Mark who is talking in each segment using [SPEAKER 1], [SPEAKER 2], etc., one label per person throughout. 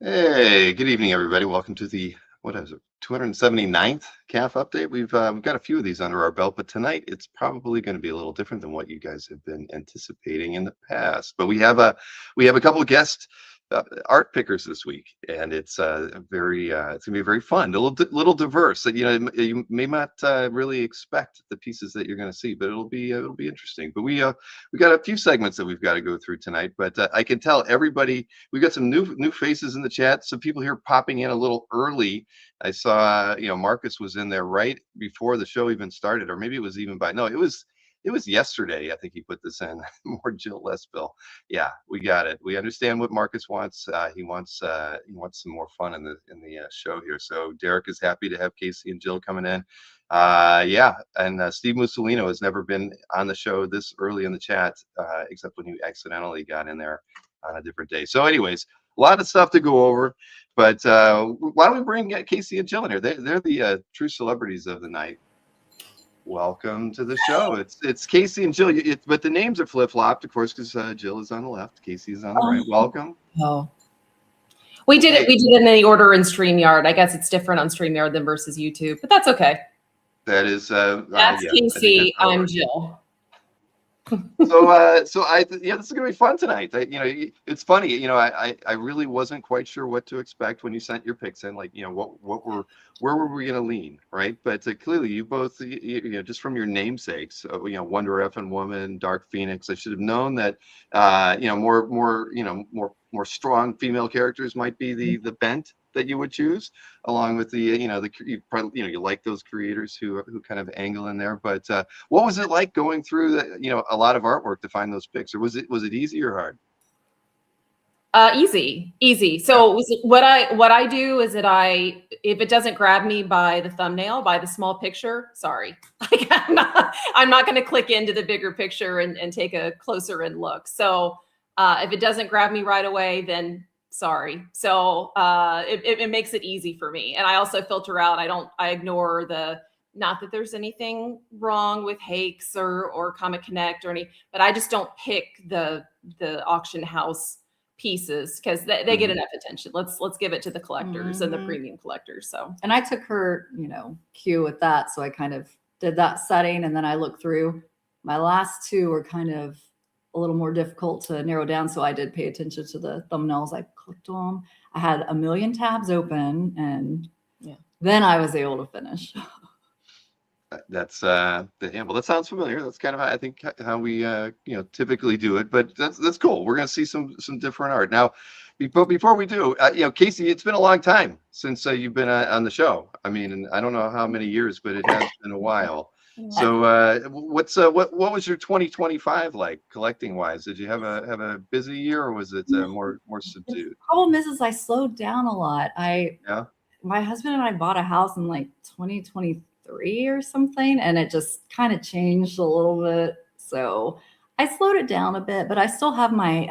[SPEAKER 1] Hey, good evening, everybody. Welcome to the, what is it, 279th calf update. We've got a few of these under our belt, but tonight it's probably going to be a little different than what you guys have been anticipating in the past. But we have a couple of guest art pickers this week, and it's gonna be very fun, a little diverse. You may not really expect the pieces that you're going to see, but it'll be interesting. But we got a few segments that we've got to go through tonight. But I can tell everybody. We've got some new faces in the chat. Some people here popping in a little early. I saw, Marcus was in there right before the show even started, or maybe it was even by no, it was yesterday. I think he put this in. More Jill, less Bill. Yeah, we got it. We understand what Marcus wants. He wants some more fun in the show here. So Derek is happy to have Kasey and Jill coming in. Yeah, and Steve Mussolino has never been on the show this early in the chat, except when he accidentally got in there on a different day. So, anyways, a lot of stuff to go over. But why don't we bring Kasey and Jill in here? They're the true celebrities of the night. Welcome to the show. It's Kasey and Jill. But the names are flip flopped, of course, because Jill is on the left, Kasey is on the right. Welcome.
[SPEAKER 2] Oh, we did it. We did it in the order in StreamYard. I guess it's different on StreamYard than versus YouTube, but that's okay.
[SPEAKER 1] That is.
[SPEAKER 2] That's
[SPEAKER 1] yeah,
[SPEAKER 2] Kasey. I'm Jill.
[SPEAKER 1] This is gonna be fun tonight. It's funny. I really wasn't quite sure what to expect when you sent your picks in. Like, where were we gonna lean, right? But clearly, you both, just from your namesakes, Wonder Effing Woman, Dark Phoenix. I should have known that, more strong female characters might be the bent that you would choose, along with you like those creators who kind of angle in there. But what was it like going through a lot of artwork to find those picks, or was it easy or hard?
[SPEAKER 2] Easy. So what I do is that if it doesn't grab me by the thumbnail, by the small picture, sorry, I'm not going to click into the bigger picture and take a closer in look. So if it doesn't grab me right away, then sorry. So it makes it easy for me. And I also filter out. I ignore not that there's anything wrong with Hakes or Comic Connect or any, but I just don't pick the auction house pieces because they get enough attention. Let's give it to the collectors and the premium collectors. So,
[SPEAKER 3] and I took her, cue with that. So I kind of did that setting, and then I looked through. My last two were kind of a little more difficult to narrow down. So I did pay attention to the thumbnails. I clicked them. I had a million tabs open, and then I was able to finish.
[SPEAKER 1] That's well, that sounds familiar. That's kind of, I think, how we typically do it. But that's cool. We're gonna see some different art now. Before we do, Kasey, it's been a long time since you've been on the show. I mean, and I don't know how many years, but it has been a while. So what was your 2025 like collecting wise? Did you have a busy year, or was it more subdued?
[SPEAKER 3] The problem is I slowed down a lot. My husband and I bought a house in like 2023 or something, and it just kind of changed a little bit. So I slowed it down a bit, but I still have my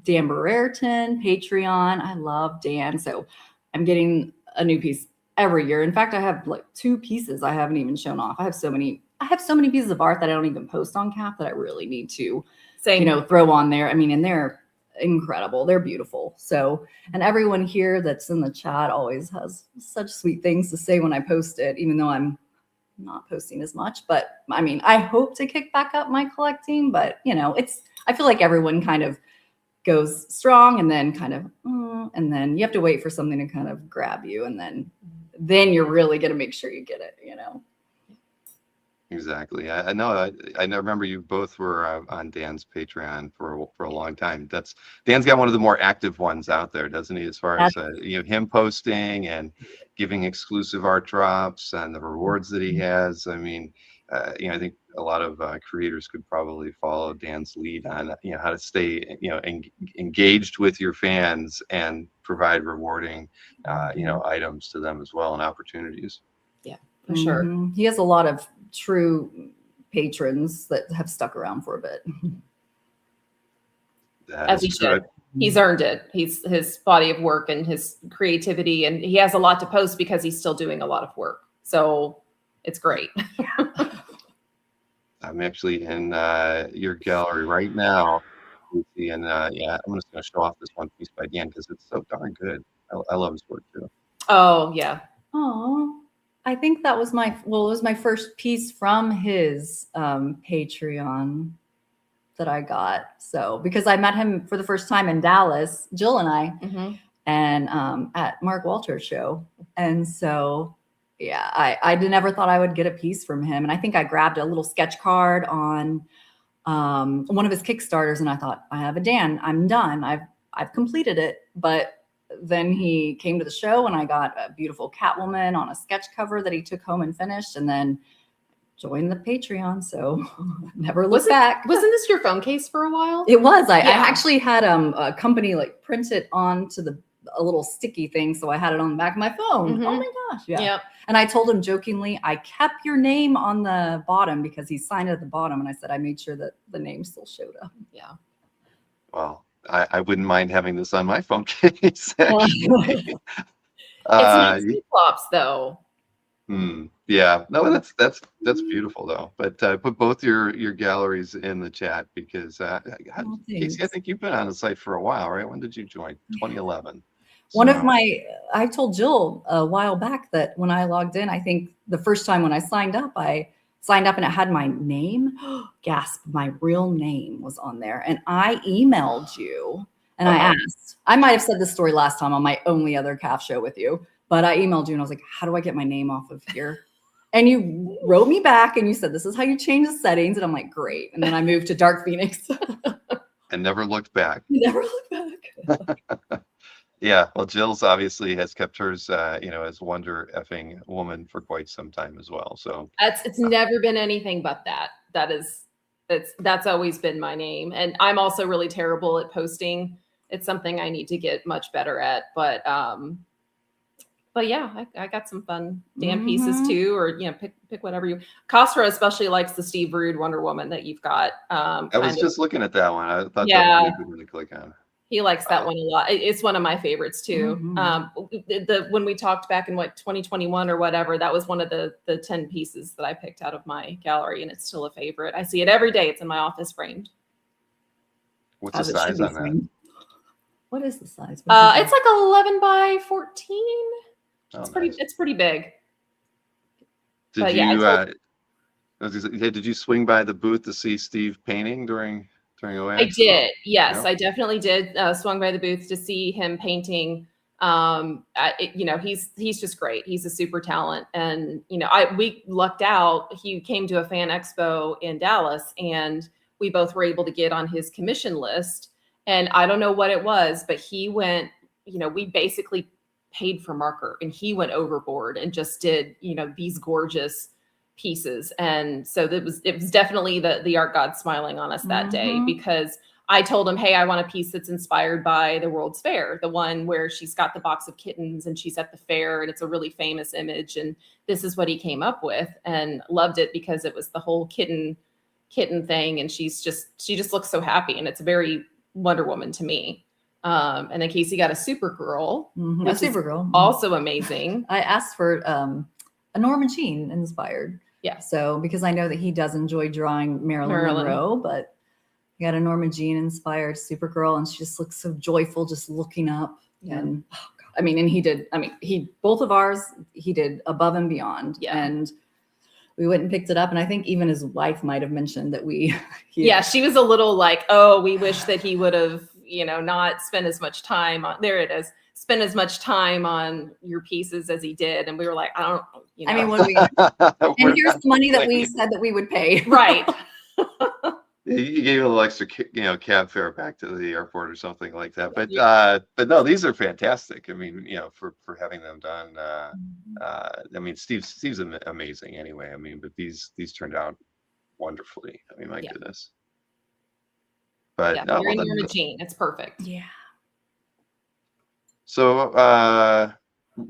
[SPEAKER 3] Dan Barrucci Patreon. I love Dan, so I'm getting a new piece every year. In fact, I have like 2 pieces I haven't even shown off. I have so many pieces of art that I don't even post on CAF that I really need to throw on there. I mean, and they're incredible. They're beautiful. So, and everyone here that's in the chat always has such sweet things to say when I post it, even though I'm not posting as much. But I mean, I hope to kick back up my collecting, but I feel like everyone kind of goes strong and then kind of, and then you have to wait for something to kind of grab you. And then you're really going to make sure you get it,
[SPEAKER 1] Exactly. I know. I remember you both were on Dan's Patreon for a long time. Dan's got one of the more active ones out there, doesn't he? As far as him posting and giving exclusive art drops and the rewards that he has. I mean, I think a lot of creators could probably follow Dan's lead on how to stay engaged with your fans and provide rewarding items to them as well, and opportunities.
[SPEAKER 3] Yeah, for sure. He has a lot of true patrons that have stuck around for a bit.
[SPEAKER 2] As he should. He's earned it. His body of work and his creativity, and he has a lot to post because he's still doing a lot of work. So it's great.
[SPEAKER 1] I'm actually in your gallery right now, Kasey, and yeah, I'm just going to show off this one piece by Dan because it's so darn good. I love his work too.
[SPEAKER 2] Oh yeah.
[SPEAKER 3] Oh, I think that was it was my first piece from his Patreon that I got. So because I met him for the first time in Dallas, Jill and I, and at Mark Walter's show. And so, yeah, I never thought I would get a piece from him. And I think I grabbed a little sketch card on one of his Kickstarters, and I thought, I have a Dan, I'm done. I've completed it. But then he came to the show and I got a beautiful Catwoman on a sketch cover that he took home and finished, and then joined the Patreon. So never looked back.
[SPEAKER 2] Wasn't this your phone case for a while?
[SPEAKER 3] It was. I actually had a company like print it onto a little sticky thing. So I had it on the back of my phone. Oh my gosh. Yeah. Yep. And I told him jokingly, I kept your name on the bottom because he signed it at the bottom. And I said, I made sure that the name still showed up.
[SPEAKER 2] Yeah.
[SPEAKER 1] Well, I wouldn't mind having this on my phone case. Actually.
[SPEAKER 2] It's not flops though.
[SPEAKER 1] Yeah, no, that's beautiful though. But put both your galleries in the chat because Kasey, I think you've been on the site for a while, right? When did you join? 2011.
[SPEAKER 3] I told Jill a while back that when I logged in, I think the first time when I signed up and it had my name. Gasp! My real name was on there, and I emailed you and I asked. I might have said this story last time on my only other calf show with you. But I emailed you and I was like, how do I get my name off of here? And you wrote me back and you said, this is how you change the settings. And I'm like, great. And then I moved to Dark Phoenix.
[SPEAKER 1] And never looked back.
[SPEAKER 3] Never looked back.
[SPEAKER 1] Yeah. Well, Jill's obviously has kept hers, as Wonder Effing Woman for quite some time as well. So
[SPEAKER 2] it's never been anything but that. That's always been my name. And I'm also really terrible at posting. It's something I need to get much better at. But yeah, I got some fun Dan pieces too, or pick whatever you. Costra especially likes the Steve Rude Wonder Woman that you've got.
[SPEAKER 1] I was just looking at that one. I thought that would be a good one to click on.
[SPEAKER 2] He likes that one a lot. It's one of my favorites too. When we talked back in 2021 or whatever, that was one of the 10 pieces that I picked out of my gallery, and it's still a favorite. I see it every day. It's in my office framed.
[SPEAKER 1] What's the size on that?
[SPEAKER 3] What is the size?
[SPEAKER 2] It's like 11 by 14. It's pretty big.
[SPEAKER 1] Did you swing by the booth to see Steve painting during OAX?
[SPEAKER 2] I did. Yes, I definitely did. Swung by the booth to see him painting. He's just great. He's a super talent, and we lucked out. He came to a fan expo in Dallas, and we both were able to get on his commission list. And I don't know what it was, but he went. We basically paid for marker, and he went overboard and just did these gorgeous pieces. And so it was definitely the art god smiling on us that day, because I told him, hey, I want a piece that's inspired by the World's Fair, the one where she's got the box of kittens and she's at the fair, and it's a really famous image, and this is what he came up with, and loved it because it was the whole kitten thing, and she just looks so happy, and it's very Wonder Woman to me. And then Kasey got a Supergirl.
[SPEAKER 3] A Supergirl.
[SPEAKER 2] Also amazing.
[SPEAKER 3] I asked for a Norma Jean inspired.
[SPEAKER 2] Yeah.
[SPEAKER 3] So because I know that he does enjoy drawing Marilyn Monroe, but he got a Norma Jean inspired Supergirl, and she just looks so joyful just looking up. Yeah. And both of ours, he did above and beyond. Yeah. And we went and picked it up, and I think even his wife might have mentioned that she was
[SPEAKER 2] a little like, oh, we wish that he would have not spend as much time on, spend as much time on your pieces as he did. And we were like, I don't,
[SPEAKER 3] I mean, what and here's the money that we said that we would pay.
[SPEAKER 2] Right.
[SPEAKER 1] You gave a little extra, cab fare back to the airport or something like that. But no, these are fantastic. I mean, for having them done, Steve's amazing anyway. I mean, but these turned out wonderfully. I mean, my goodness. But
[SPEAKER 2] you're in your routine. It's perfect.
[SPEAKER 3] Yeah.
[SPEAKER 1] So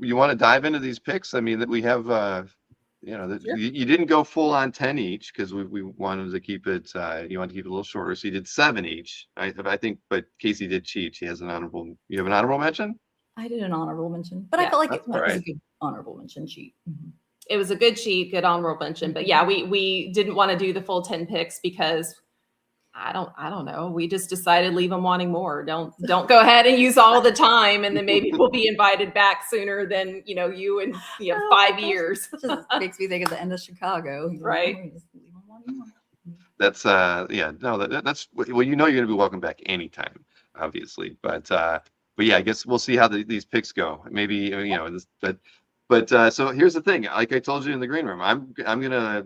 [SPEAKER 1] you want to dive into these picks? I mean, that we have, sure. You didn't go full on 10 each because we wanted to keep it. You want to keep it a little shorter, so you did 7 each. I think, but Kasey did cheat. She has an honorable. You have an honorable mention?
[SPEAKER 3] I did an honorable mention, but I felt like it was a good honorable mention cheat.
[SPEAKER 2] It was a good cheat, good honorable mention. But yeah, we didn't want to do the full 10 picks because I don't know. We just decided leave them wanting more. Don't go ahead and use all the time, and then maybe we'll be invited back sooner than you in 5 years.
[SPEAKER 3] Just makes me think of the end of Chicago,
[SPEAKER 2] right?
[SPEAKER 3] Just leave them wanting more.
[SPEAKER 1] That's no, that's well, you're gonna be welcome back anytime, obviously, but yeah, I guess we'll see how these picks go. Maybe but so here's the thing. Like I told you in the green room, I'm gonna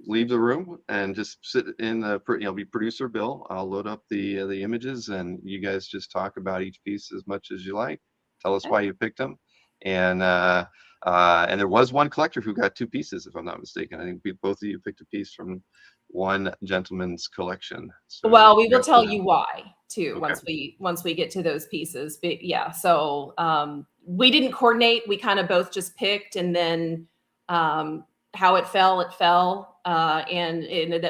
[SPEAKER 1] leave the room and just sit in the be producer Bill. I'll load up the images, and you guys just talk about each piece as much as you like. Tell us why you picked them, and there was one collector who got 2 pieces, if I'm not mistaken. I think both of you picked a piece from one gentleman's collection. So
[SPEAKER 2] well, we will tell you why too
[SPEAKER 1] Okay.
[SPEAKER 2] once we get to those pieces. But yeah, so we didn't coordinate. We kind of both just picked, and then how it fell, and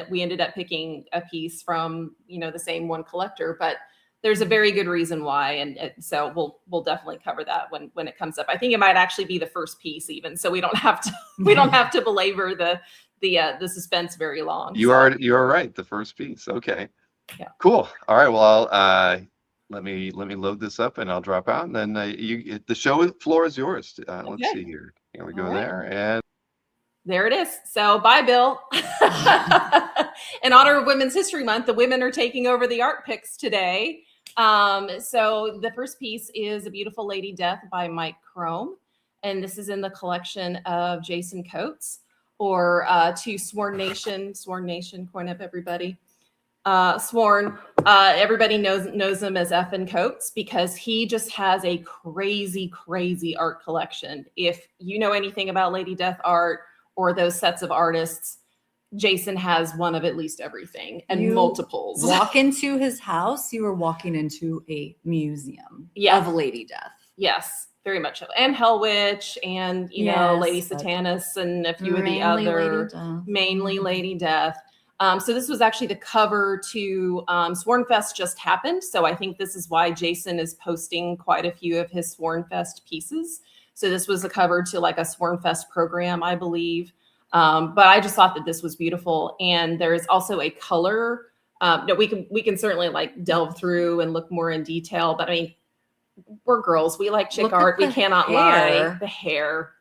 [SPEAKER 2] we ended up picking a piece from the same one collector. But there's a very good reason why, and so we'll definitely cover that when it comes up. I think it might actually be the first piece even, so we don't have to belabor the suspense very long.
[SPEAKER 1] You are right. The first piece. Okay.
[SPEAKER 2] Yeah.
[SPEAKER 1] Cool. All right. Well, I'll let me load this up, and I'll drop out, and then the show floor is yours. Let's see here. Here we go. There, and
[SPEAKER 2] there it is. So bye, Bill. In honor of Women's History Month, the women are taking over the art picks today. So the first piece is A Beautiful Lady Death by Mike Crome, and this is in the collection of Jason Coates, or to Sworn Nation, coin up everybody. Sworn, everybody knows him as F and Coates, because he just has a crazy art collection. If you know anything about Lady Death art or those sets of artists, Jason has one of at least everything, and multiples.
[SPEAKER 3] Walk into his house, you are walking into a museum of Lady Death.
[SPEAKER 2] Yes, very much so. And Hell Witch, and Lady Satanis, and a few of the other, mainly Lady Death. So this was actually the cover to Sworn Fest just happened. So I think this is why Jason is posting quite a few of his Sworn Fest pieces. So this was a cover to like a Sworn Fest program, I believe. But I just thought that this was beautiful. And there is also a color that we can certainly like delve through and look more in detail. But I mean, we're girls. We like chick art. We cannot lie. The hair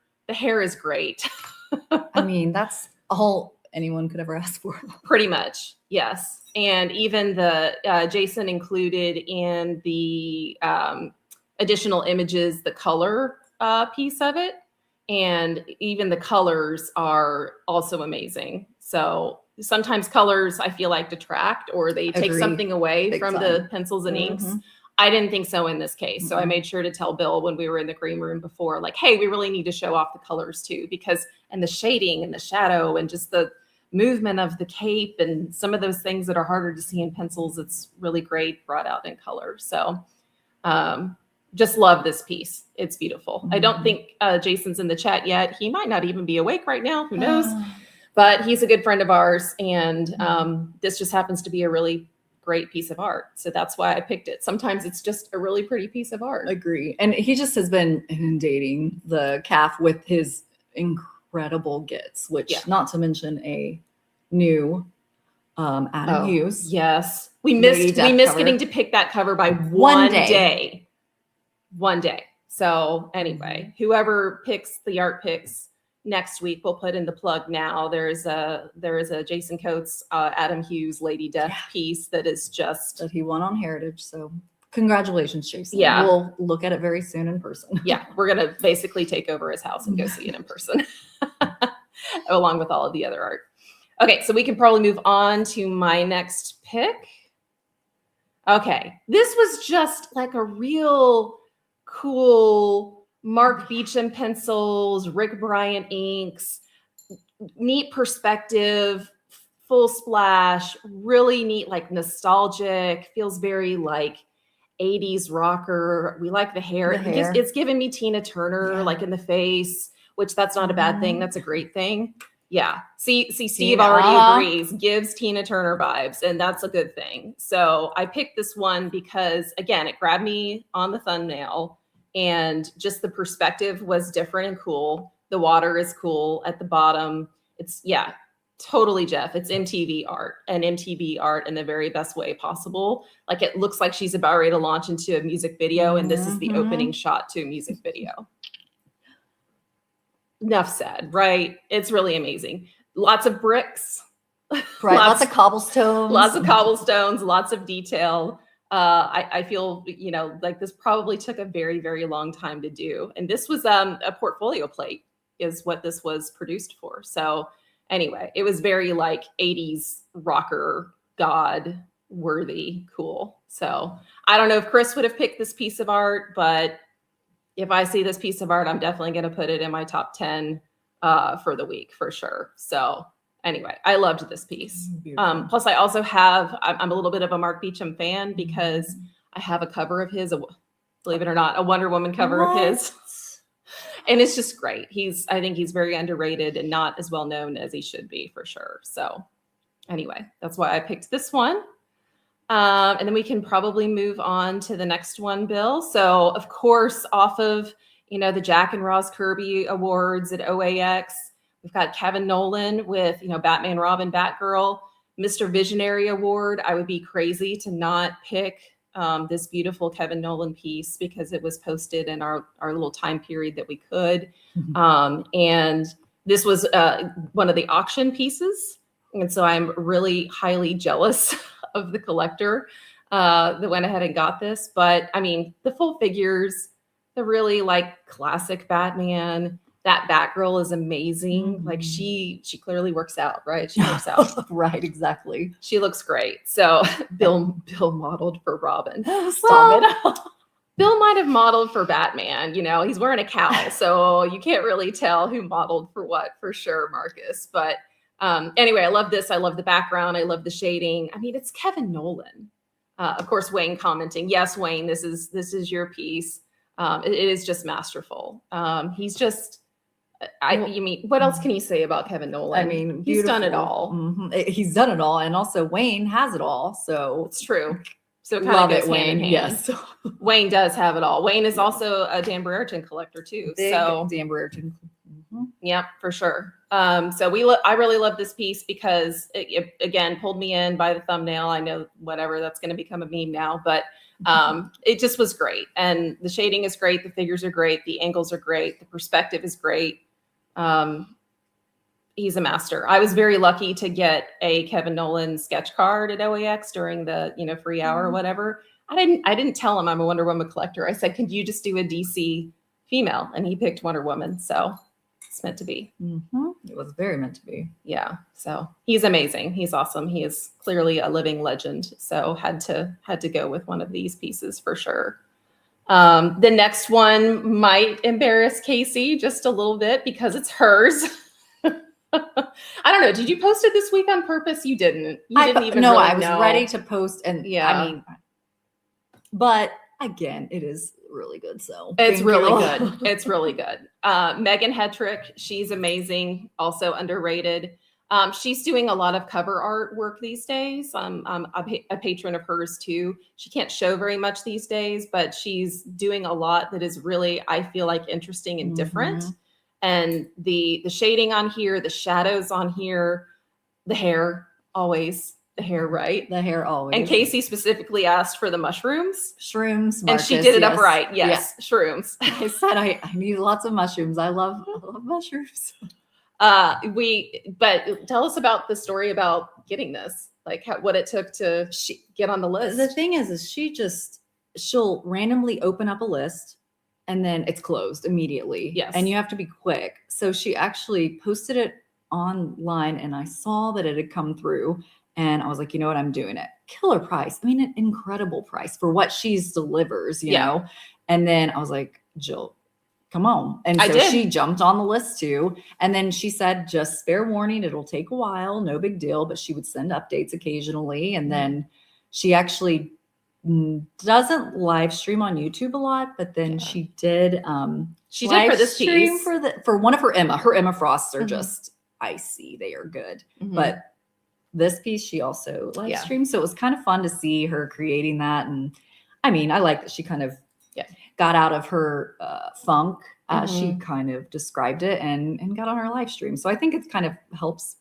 [SPEAKER 2] is great.
[SPEAKER 3] I mean, that's all anyone could ever ask for.
[SPEAKER 2] Pretty much, yes. And even the Jason included in the additional images the color piece of it, and even the colors are also amazing. So sometimes colors I feel like detract, or they take something away from the pencils and inks. I didn't think so in this case. So I made sure to tell Bill when we were in the green room before, like, hey, we really need to show off the colors too, and the shading and the shadow and just the movement of the cape and some of those things that are harder to see in pencils. It's really great brought out in color. So just love this piece. It's beautiful. I don't think Jason's in the chat yet. He might not even be awake right now. Who knows? But he's a good friend of ours. And this just happens to be a really great piece of art. So that's why I picked it. Sometimes it's just a really pretty piece of art.
[SPEAKER 3] Agree. And he just has been inundating the CAF with his incredible gets, which not to mention a new Adam Hughes.
[SPEAKER 2] Yes. We missed getting to pick that cover by one day. One day. So anyway, whoever picks the art picks next week, we'll put in the plug now. There is a Jason Coates, Adam Hughes Lady Death piece that is just
[SPEAKER 3] that he won on Heritage. So congratulations, Jason.
[SPEAKER 2] Yeah.
[SPEAKER 3] We'll look at it very soon in person.
[SPEAKER 2] Yeah. We're going to basically take over his house and go see it in person along with all of the other art. Okay. So we can probably move on to my next pick. Okay. This was just like a real cool Mark Beecham pencils, Rick Bryant inks, neat perspective, full splash, really neat, like nostalgic, feels very like 80s rocker. We like the hair. It's giving me Tina Turner, like in the face, which that's not a bad thing. That's a great thing. Yeah. See, Steve already agrees, gives Tina Turner vibes, and that's a good thing. So I picked this one because, again, it grabbed me on the thumbnail. And just the perspective was different and cool. The water is cool at the bottom. It's totally Jeff. It's MTV art, and MTV art in the very best way possible. Like it looks like she's about ready to launch into a music video, and this is the opening shot to a music video. Enough said, right? It's really amazing. Lots of bricks.
[SPEAKER 3] Right, lots of cobblestones.
[SPEAKER 2] Lots of cobblestones, lots of detail. I feel, you know, like this probably took a very, very long time to do. And this was a portfolio plate is what this was produced for. So anyway, it was very like 80s rocker god worthy cool. So I don't know if Chris would have picked this piece of art, but if I see this piece of art, I'm definitely going to put it in my top 10 for the week for sure. So anyway, I loved this piece. Plus I also have, I'm a little bit of a Mark Beecham fan because I have a cover of his, believe it or not, a Wonder Woman cover of his. And it's just great. I think he's very underrated and not as well known as he should be for sure. So anyway, that's why I picked this one. And then we can probably move on to the next one, Bill. So of course, off of, you know, the Jack and Roz Kirby Awards at OAX, we've got Kevin Nolan with, you know, Batman, Robin, Batgirl, Mr. Visionary Award. I would be crazy to not pick this beautiful Kevin Nolan piece because it was posted in our little time period that we could. And this was one of the auction pieces. And so I'm really highly jealous of the collector that went ahead and got this. But I mean, the full figures, the really like classic Batman, that Batgirl is amazing. Like she clearly works out, right? She works out.
[SPEAKER 3] Right, exactly.
[SPEAKER 2] She looks great. So Bill modeled for Robin. Stop it. Bill might have modeled for Batman. You know, he's wearing a cowl, so you can't really tell who modeled for what for sure, Marcus. But anyway, I love this. I love the background. I love the shading. I mean, it's Kevin Nolan. Of course, Wayne commenting, yes, Wayne, this is your piece. It is just masterful. He's just, you mean, what else can you say about Kevin Nolan?
[SPEAKER 3] I mean,
[SPEAKER 2] he's done it all.
[SPEAKER 3] He's done it all. And also Wayne has it all. So
[SPEAKER 2] it's true. So it kind of goes hand in hand.
[SPEAKER 3] Yes.
[SPEAKER 2] Wayne does have it all. Wayne is also a Dan Brereton collector too.
[SPEAKER 3] Big
[SPEAKER 2] so
[SPEAKER 3] Dan Brereton.
[SPEAKER 2] Yep, for sure. So I really love this piece because it again pulled me in by the thumbnail. I know whatever that's going to become a meme now, but it just was great. And the shading is great. The figures are great. The angles are great. The perspective is great. He's a master. I was very lucky to get a Kevin Nolan sketch card at OAX during the, you know, free hour or whatever. I didn't tell him I'm a Wonder Woman collector. I said, could you just do a DC female? And he picked Wonder Woman. So it's meant to be.
[SPEAKER 3] It was very meant to be.
[SPEAKER 2] Yeah. So he's amazing. He's awesome. He is clearly a living legend. So had to go with one of these pieces for sure. The next one might embarrass Kasey just a little bit because it's hers. I don't know. Did you post it this week on purpose? You didn't. You didn't even
[SPEAKER 3] No,
[SPEAKER 2] really
[SPEAKER 3] I was
[SPEAKER 2] know.
[SPEAKER 3] ready to post. And
[SPEAKER 2] yeah,
[SPEAKER 3] I mean, but again, it is really good. So
[SPEAKER 2] it's really good. It's really good. Megan Hetrick, she's amazing. Also underrated. She's doing a lot of cover art work these days. I'm a patron of hers too. She can't show very much these days, but she's doing a lot that is really, I feel like, interesting and different. And the shading on here, the shadows on here, the hair, always the hair, right?
[SPEAKER 3] The hair always.
[SPEAKER 2] And Kasey specifically asked for the mushrooms.
[SPEAKER 3] Shrooms.
[SPEAKER 2] And she did it upright. Yes, shrooms.
[SPEAKER 3] I said I need lots of mushrooms. I love mushrooms.
[SPEAKER 2] But tell us about the story about getting this, like what it took to get on the list.
[SPEAKER 3] The thing is she'll randomly open up a list and then it's closed immediately.
[SPEAKER 2] Yes.
[SPEAKER 3] And you have to be quick. So she actually posted it online and I saw that it had come through and I was like, you know what, I'm doing it. Killer price. I mean, an incredible price for what she's delivers, you know? And then I was like, Jill, come on. And so she jumped on the list too. And then she said, just fair warning, it'll take a while, no big deal, but she would send updates occasionally. And then she actually doesn't live stream on YouTube a lot, but then she did
[SPEAKER 2] she did for this piece
[SPEAKER 3] for one of her Emma Frosts are just icy. They are good. But this piece she also live streamed. So it was kind of fun to see her creating that. And I mean, I like that she kind of got out of her funk. She kind of described it and got on her live stream. So I think it kind of helps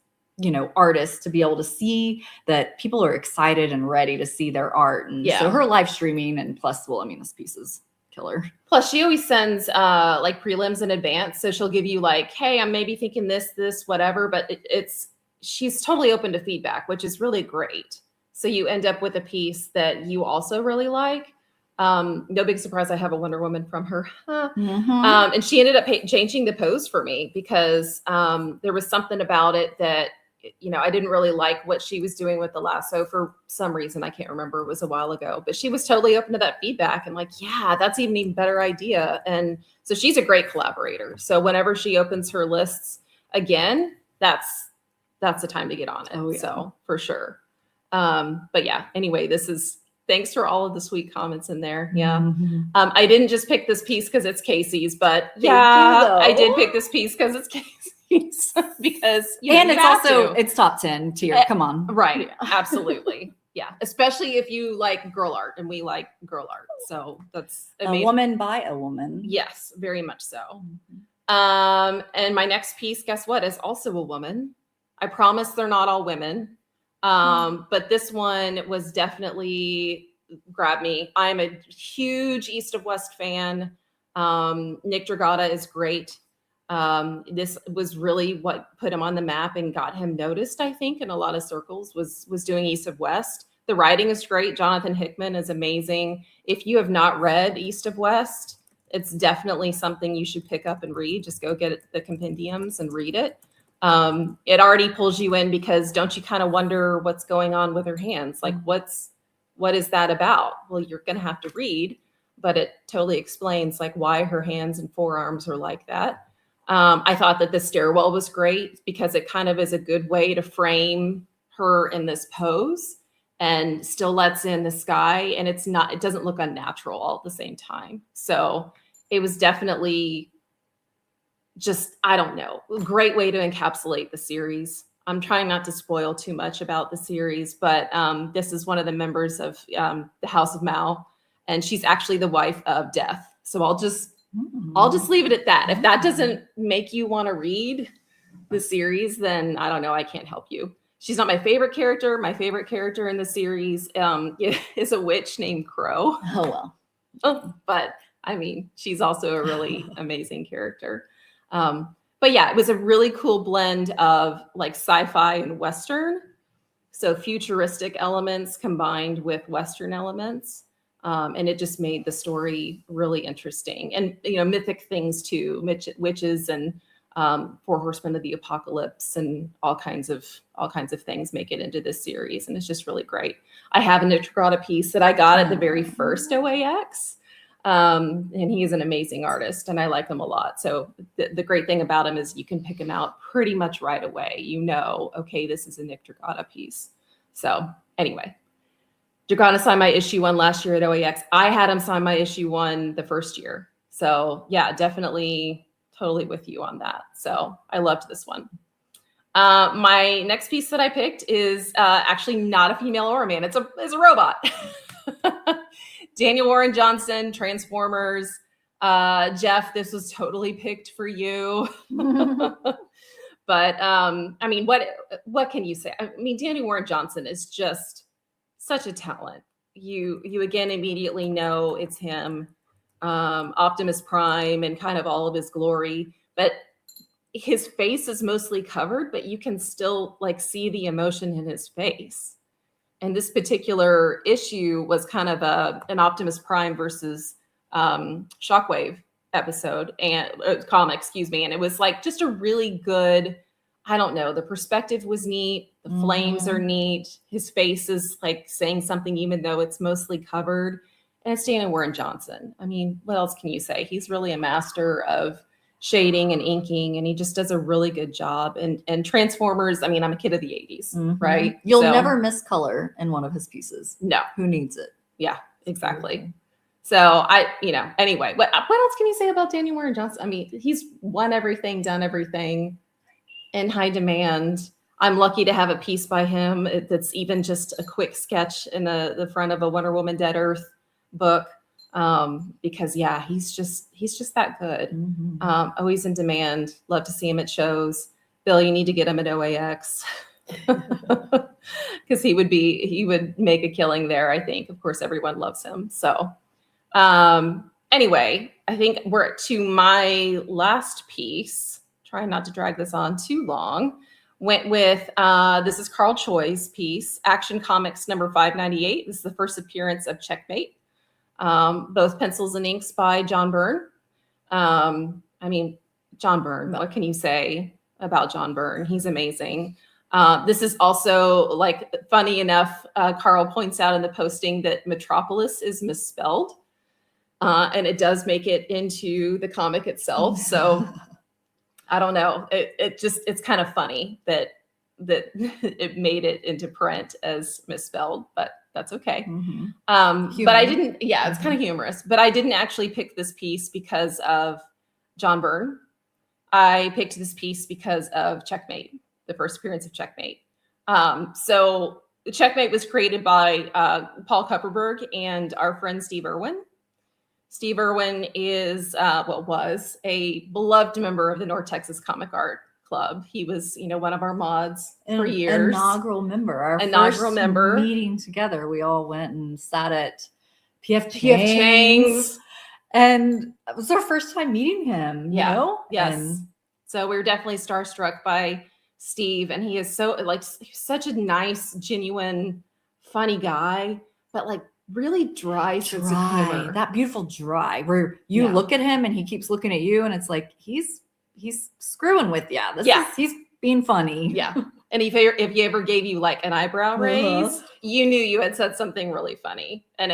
[SPEAKER 3] artists to be able to see that people are excited and ready to see their art. And so her live streaming, and plus, well, I mean, this piece is killer.
[SPEAKER 2] Plus, she always sends like prelims in advance. So she'll give you like, hey, I'm maybe thinking this, whatever, but she's totally open to feedback, which is really great. So you end up with a piece that you also really like. No big surprise, I have a Wonder Woman from her. And she ended up changing the pose for me because there was something about it that, I didn't really like what she was doing with the lasso for some reason. I can't remember. It was a while ago, but she was totally open to that feedback and like, yeah, that's even better idea. And so she's a great collaborator. So whenever she opens her lists again, that's the time to get on it. Oh, yeah. So for sure. But yeah, anyway, thanks for all of the sweet comments in there. Yeah. I didn't just pick this piece because it's Kasey's, but I did pick this piece because it's Kasey's because
[SPEAKER 3] it's top 10 tier. Come on.
[SPEAKER 2] Right. Absolutely. Yeah. Especially if you like girl art, and we like girl art. So that's
[SPEAKER 3] a woman by a woman.
[SPEAKER 2] Yes, very much so. And my next piece, guess what, is also a woman. I promise they're not all women. But this one was definitely grabbed me. I'm a huge East of West fan. Nick Dragata is great. This was really what put him on the map and got him noticed, I think, in a lot of circles, was doing East of West. The writing is great. Jonathan Hickman is amazing. If you have not read East of West, it's definitely something you should pick up and read. Just go get the compendiums and read it. It already pulls you in because don't you kind of wonder what's going on with her hands? Like what is that about? Well, you're going to have to read, but it totally explains like why her hands and forearms are like that. I thought that the stairwell was great because it kind of is a good way to frame her in this pose and still lets in the sky. And it doesn't look unnatural all at the same time. So it was definitely just, I don't know, great way to encapsulate the series. I'm trying not to spoil too much about the series, but this is one of the members of the House of Mao, and she's actually the wife of Death. So I'll just leave it at that. If that doesn't make you want to read the series, then I don't know. I can't help you. She's not my favorite character. My favorite character in the series is a witch named Crow.
[SPEAKER 3] Oh, well.
[SPEAKER 2] But I mean, she's also a really amazing character. But yeah, it was a really cool blend of like sci-fi and Western. So futuristic elements combined with Western elements. And it just made the story really interesting, and mythic things too, witches and Four Horsemen of the Apocalypse and all kinds of things make it into this series, and it's just really great. I have a Nick Dragata piece that I got at the very first OAX, and he is an amazing artist, and I like him a lot. So the great thing about him is you can pick him out pretty much right away. Okay, this is a Nick Dragata piece. So anyway. Dragata signed my issue 1 last year at OAX. I had him sign my issue 1 the first year. So yeah, definitely totally with you on that. So I loved this one. My next piece that I picked is actually not a female or a man. It's a robot. Daniel Warren Johnson, Transformers. Jeff, this was totally picked for you. But I mean, what can you say? I mean, Daniel Warren Johnson is just such a talent. You again immediately know it's him, Optimus Prime and kind of all of his glory, but his face is mostly covered, but you can still like see the emotion in his face. And this particular issue was kind of an Optimus Prime versus Shockwave episode and comic, excuse me. And it was like just a really good, I don't know, the perspective was neat. The flames are neat. His face is like saying something, even though it's mostly covered. And it's Daniel Warren Johnson. I mean, what else can you say? He's really a master of shading and inking, and he just does a really good job. And Transformers, I mean, I'm a kid of the 80s, right?
[SPEAKER 3] You'll never miss color in one of his pieces.
[SPEAKER 2] No.
[SPEAKER 3] Who needs it?
[SPEAKER 2] Yeah, exactly. So anyway, what else can you say about Daniel Warren Johnson? I mean, he's won everything, done everything, in high demand. I'm lucky to have a piece by him that's even just a quick sketch in the front of a Wonder Woman Dead Earth book, because yeah, he's just that good. Always in demand. Love to see him at shows. Bill, you need to get him at OAX. because he would make a killing there. I think, of course, everyone loves him. So anyway, I think we're to my last piece. Trying not to drag this on too long. Went with this is Carl Choi's piece, Action Comics number 598. This is the first appearance of Checkmate. Both pencils and inks by John Byrne. I mean, John Byrne, what can you say about John Byrne? He's amazing. This is also, like, funny enough, Carl points out in the posting that Metropolis is misspelled. And it does make it into the comic itself. So I don't know. It's kind of funny that it made it into print as misspelled, but that's okay.
[SPEAKER 3] Mm-hmm.
[SPEAKER 2] But I didn't, yeah, it's kind of humorous, but I didn't actually pick this piece because of John Byrne. I picked this piece because of Checkmate, the first appearance of Checkmate. So Checkmate was created by Paul Kupperberg and our friend Steve Irwin. Steve Irwin is, was a beloved member of the North Texas Comic Art Club. He was, one of our mods for years.
[SPEAKER 3] Inaugural member. Our
[SPEAKER 2] inaugural member.
[SPEAKER 3] Meeting together, we all went and sat at PF
[SPEAKER 2] Chang's.
[SPEAKER 3] And it was our first time meeting him, you know?
[SPEAKER 2] Yes.
[SPEAKER 3] And
[SPEAKER 2] so we were definitely starstruck by Steve. And he is he's such a nice, genuine, funny guy, but really dry sense of humor.
[SPEAKER 3] That beautiful dry, where you look at him and he keeps looking at you, and it's like he's screwing with you. He's being funny.
[SPEAKER 2] Yeah. And if he ever gave you an eyebrow raise, you knew you had said something really funny. And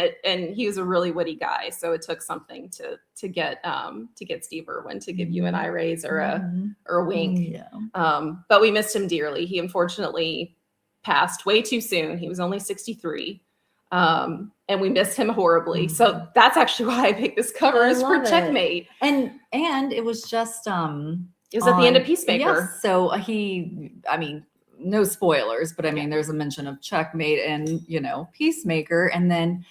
[SPEAKER 2] he was a really witty guy, so it took something to get Steve Irwin to give you an eye raise or a wink.
[SPEAKER 3] Yeah.
[SPEAKER 2] But we missed him dearly. He unfortunately passed way too soon. He was only 63. And we missed him horribly. So that's actually why I picked this cover, is for Checkmate.
[SPEAKER 3] And it was just
[SPEAKER 2] it was at the end of Peacemaker.
[SPEAKER 3] Yes, so no spoilers, but there's a mention of Checkmate and Peacemaker. And then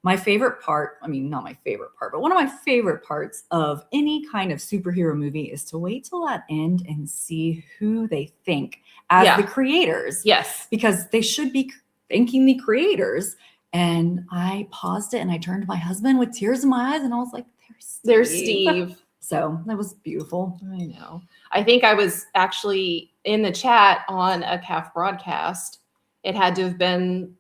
[SPEAKER 3] my favorite part, not my favorite part, but one of my favorite parts of any kind of superhero movie is to wait till that end and see who they think as the creators.
[SPEAKER 2] Yes.
[SPEAKER 3] Because they should be thanking the creators. And I paused it and I turned to my husband with tears in my eyes and I was like,
[SPEAKER 2] there's Steve.
[SPEAKER 3] So that was beautiful.
[SPEAKER 2] I know. I think I was actually in the chat on a CAF broadcast. It had to have been,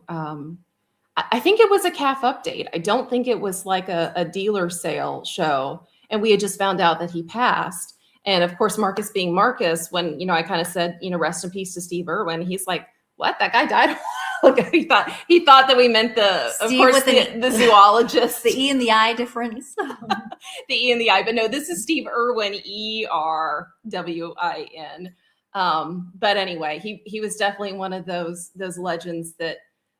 [SPEAKER 2] I think it was a CAF update. I don't think it was like a dealer sale show. And we had just found out that he passed. And of course, Marcus being Marcus, when, I kind of said, rest in peace to Steve Irwin, he's like, what? That guy died? He thought that we meant the zoologist.
[SPEAKER 3] The E and the I difference.
[SPEAKER 2] The E and the I. But no, this is Steve Irwin, ERWIN. But anyway, he was definitely one of those legends that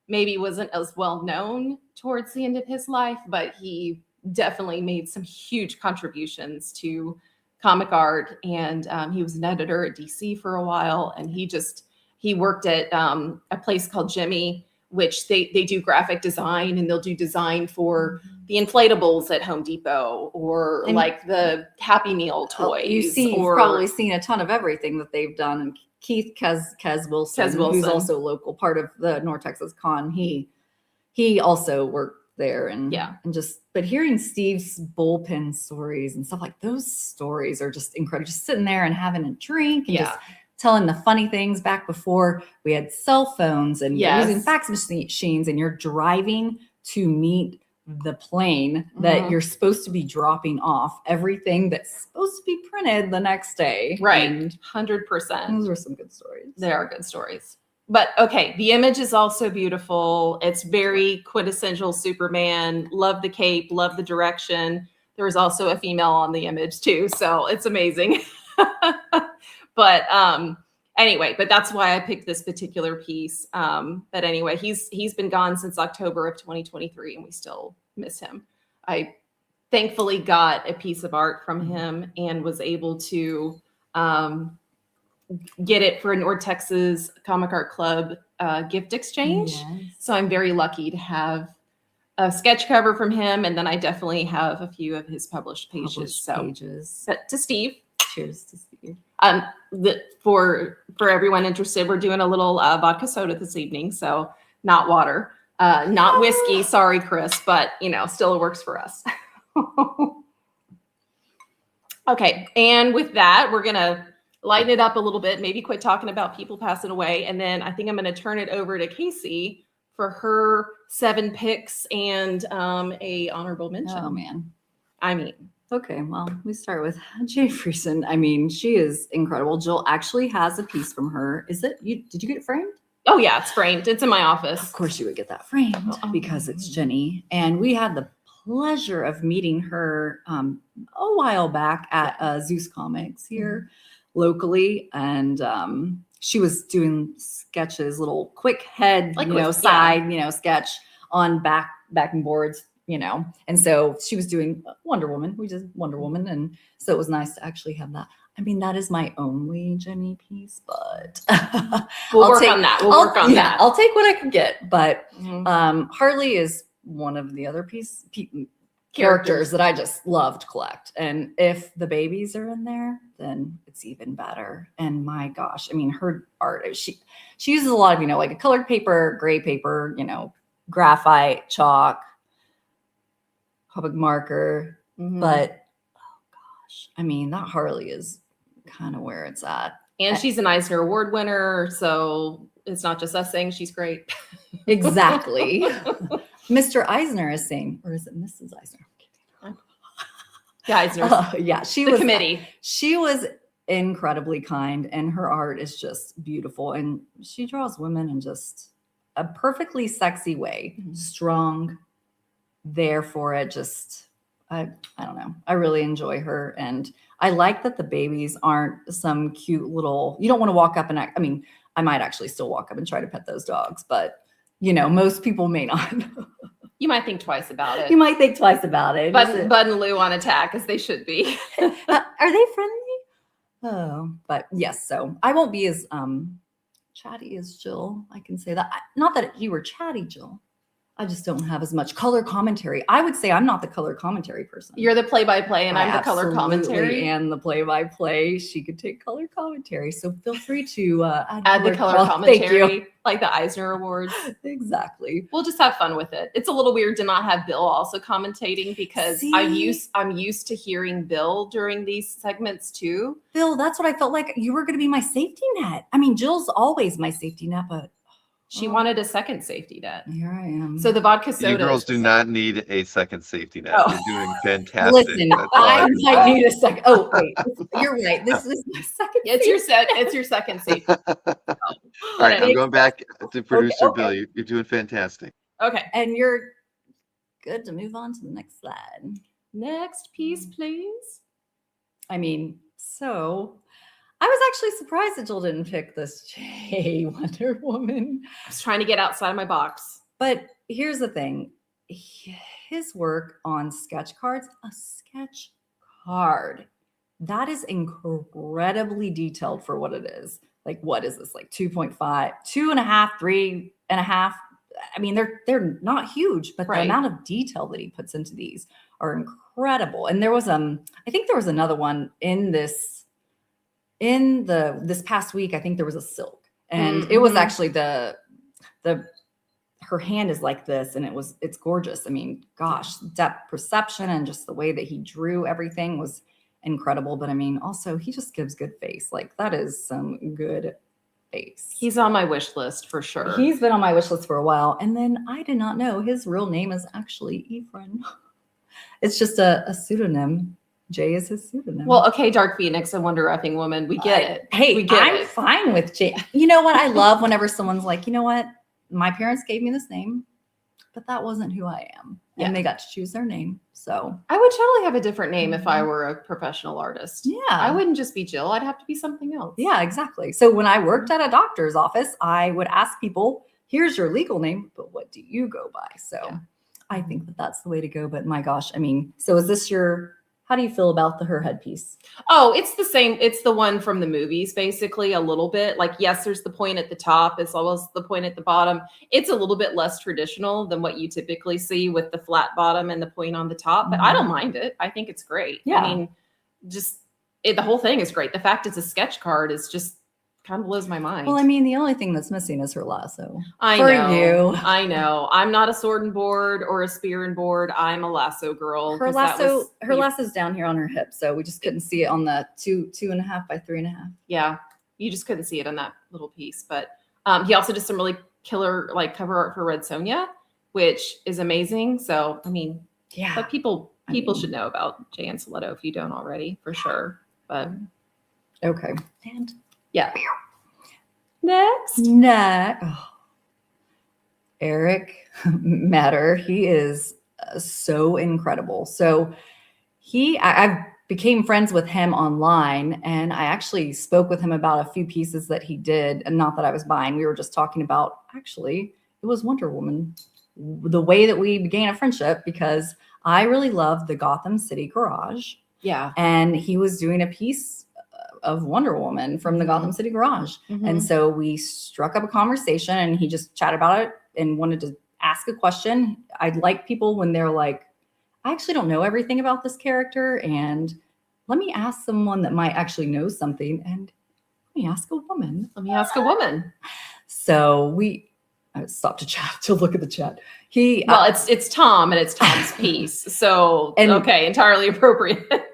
[SPEAKER 2] maybe wasn't as well known towards the end of his life, but he definitely made some huge contributions to comic art. And he was an editor at DC for a while, and he worked at a place called Jimmy, which they do graphic design, and they'll do design for the inflatables at Home Depot or the Happy Meal toys.
[SPEAKER 3] You've probably seen a ton of everything that they've done. And Keith Kez Wilson, who's also a local part of the North Texas Con, he also worked there. But hearing Steve's bullpen stories and stuff, like those stories are just incredible. Just sitting there and having a drink and just telling the funny things back before we had cell phones and using fax machines, and you're driving to meet the plane that you're supposed to be dropping off everything that's supposed to be printed the next day.
[SPEAKER 2] Right.
[SPEAKER 3] And
[SPEAKER 2] 100%.
[SPEAKER 3] Those are some good stories.
[SPEAKER 2] They are good stories. But okay, the image is also beautiful. It's very quintessential Superman. Love the cape, love the direction. There was also a female on the image too, so it's amazing. But anyway, but that's why I picked this particular piece. But anyway, he's been gone since October of 2023, and we still miss him. I thankfully got a piece of art from him and was able to get it for a North Texas Comic Art Club gift exchange.
[SPEAKER 3] Yes.
[SPEAKER 2] So I'm very lucky to have a sketch cover from him, and then I definitely have a few of his published pages. But to Steve,
[SPEAKER 3] Cheers to Steve.
[SPEAKER 2] For everyone interested, we're doing a little vodka soda this evening, so not water, not whiskey. Sorry, Chris, but still it works for us. Okay, and with that, we're gonna lighten it up a little bit. Maybe quit talking about people passing away, and then I think I'm gonna turn it over to Kasey for her 7 picks and a honorable mention.
[SPEAKER 3] Oh man. Okay, well, we start with Jay Friesen. I mean, she is incredible. Jill actually has a piece from her. Did you get it framed?
[SPEAKER 2] Oh yeah, it's framed. It's in my office.
[SPEAKER 3] Of course you would get that framed because it's Jenny. And we had the pleasure of meeting her a while back at Zeus Comics here locally. And she was doing sketches, little quick head, side, sketch on backing boards. And so she was doing Wonder Woman. We did Wonder Woman. And so it was nice to actually have that. I mean, that is my only Jenny piece, but
[SPEAKER 2] we'll work on that.
[SPEAKER 3] I'll take what I can get. But Harley is one of the other characters that I just love to collect. And if the babies are in there, then it's even better. And my gosh, I mean, her art, she uses a lot of, like a colored paper, gray paper, graphite, chalk, public marker, but oh gosh, I mean, that Harley is kind of where it's at.
[SPEAKER 2] And she's an Eisner Award winner, so it's not just us saying she's great.
[SPEAKER 3] Exactly. Mr. Eisner is saying, or is it Mrs. Eisner?
[SPEAKER 2] Yeah, Eisner.
[SPEAKER 3] Yeah, she
[SPEAKER 2] the
[SPEAKER 3] was
[SPEAKER 2] committee.
[SPEAKER 3] She was incredibly kind, and her art is just beautiful, and she draws women in just a perfectly sexy way, strong. There for it. Just I don't know, I really enjoy her, and I like that the babies aren't some cute little, you don't want to walk up and I might actually still walk up and try to pet those dogs, but most people may not.
[SPEAKER 2] You might think twice about it.
[SPEAKER 3] You might think twice about it.
[SPEAKER 2] Bud and Lou on attack, as they should be.
[SPEAKER 3] Are they friendly? Oh, but yes, so I won't be as chatty as Jill, I can say that. Not that you were chatty, Jill, I just don't have as much color commentary. I would say I'm not the color commentary person.
[SPEAKER 2] You're the play-by-play, and I'm the color commentary.
[SPEAKER 3] And the play-by-play. She could take color commentary. So feel free to
[SPEAKER 2] add the color commentary, like the Eisner Awards.
[SPEAKER 3] Exactly.
[SPEAKER 2] We'll just have fun with it. It's a little weird to not have Bill also commentating because I'm used to hearing Bill during these segments too.
[SPEAKER 3] Bill, that's what I felt like you were going to be my safety net. I mean, Jill's always my safety net, but
[SPEAKER 2] she wanted a second safety net.
[SPEAKER 3] Here I am.
[SPEAKER 2] So the vodka soda.
[SPEAKER 1] You girls do not need a second safety net.
[SPEAKER 3] Oh.
[SPEAKER 1] You're doing fantastic.
[SPEAKER 3] Listen, I might need a second. Oh, wait. You're right. This is my second.
[SPEAKER 2] It's your second safety.
[SPEAKER 1] All right, I'm going back to producer Bill. You're doing fantastic.
[SPEAKER 2] Okay.
[SPEAKER 3] And you're good to move on to the next slide.
[SPEAKER 2] Next piece, please.
[SPEAKER 3] I mean, so I was actually surprised that Jill didn't pick this J Wonder Woman.
[SPEAKER 2] I was trying to get outside my box.
[SPEAKER 3] But here's the thing. His work on sketch cards, a sketch card, that is incredibly detailed for what it is. Like, what is this? Like 2.5, 2.5, 3.5. I mean, they're not huge, but the amount of detail that he puts into these are incredible. And there was I think there was another one in this past week. I think there was a silk, and it was actually her hand is like this, and it's gorgeous. I mean, gosh, depth perception and just the way that he drew everything was incredible. But I mean, also he just gives good face. Like, that is some good face.
[SPEAKER 2] He's on my wish list for sure.
[SPEAKER 3] He's been on my wish list for a while. And then I did not know his real name is actually Ephraim. It's just a pseudonym. Jay is his pseudonym.
[SPEAKER 2] Well, okay, Dark Phoenix and Wonder Effing Woman. We get it.
[SPEAKER 3] Hey, I'm fine with Jay. You know what? I love whenever someone's like, you know what? My parents gave me this name, but that wasn't who I am. And they got to choose their name. So
[SPEAKER 2] I would totally have a different name if I were a professional artist.
[SPEAKER 3] Yeah.
[SPEAKER 2] I wouldn't just be Jill. I'd have to be something else.
[SPEAKER 3] Yeah, exactly. So when I worked at a doctor's office, I would ask people, here's your legal name, but what do you go by? So I think that that's the way to go. But my gosh, I mean, so is this how do you feel about her headpiece?
[SPEAKER 2] Oh, it's the same. It's the one from the movies, basically, a little bit. Like, yes, there's the point at the top as well as the point at the bottom. It's a little bit less traditional than what you typically see with the flat bottom and the point on the top, but I don't mind it. I think it's great.
[SPEAKER 3] Yeah.
[SPEAKER 2] I mean, just the whole thing is great. The fact it's a sketch card is just kind of blows my mind.
[SPEAKER 3] Well, I mean, the only thing that's missing is her lasso.
[SPEAKER 2] I
[SPEAKER 3] For
[SPEAKER 2] know.
[SPEAKER 3] you.
[SPEAKER 2] I know. I'm not a sword and board or a spear and board. I'm a lasso girl.
[SPEAKER 3] Her lasso's down here on her hip, so we just couldn't see it on the 2.5 by 3.5.
[SPEAKER 2] Yeah, you just couldn't see it on that little piece. But he also did some really killer like cover art for Red Sonja, which is amazing. So I mean,
[SPEAKER 3] yeah,
[SPEAKER 2] but people should know about Jay and Stiletto if you don't already, for sure. But
[SPEAKER 3] okay, and
[SPEAKER 2] yeah. Next.
[SPEAKER 3] Oh. Eric Matter. He is so incredible. So I became friends with him online, and I actually spoke with him about a few pieces that he did, and not that I was buying. We were just talking about, actually, it was Wonder Woman, the way that we began a friendship, because I really loved the Gotham City Garage.
[SPEAKER 2] Yeah.
[SPEAKER 3] And he was doing a piece of Wonder Woman from the Gotham City Garage. And so we struck up a conversation, and he just chatted about it and wanted to ask a question. I like people when they're like, I actually don't know everything about this character, and let me ask someone that might actually know something, and let me ask a woman. So I stopped to chat to look at the chat.
[SPEAKER 2] It's Tom, and it's Tom's piece. So okay, entirely appropriate.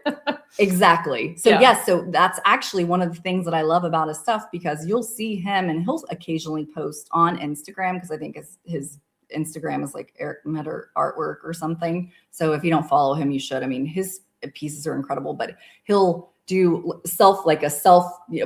[SPEAKER 3] Exactly. So yes, so that's actually one of the things that I love about his stuff, because you'll see him and he'll occasionally post on Instagram, because I think his Instagram is like Eric Metter Artwork or something. So if you don't follow him, you should. I mean, his pieces are incredible, but he'll do a self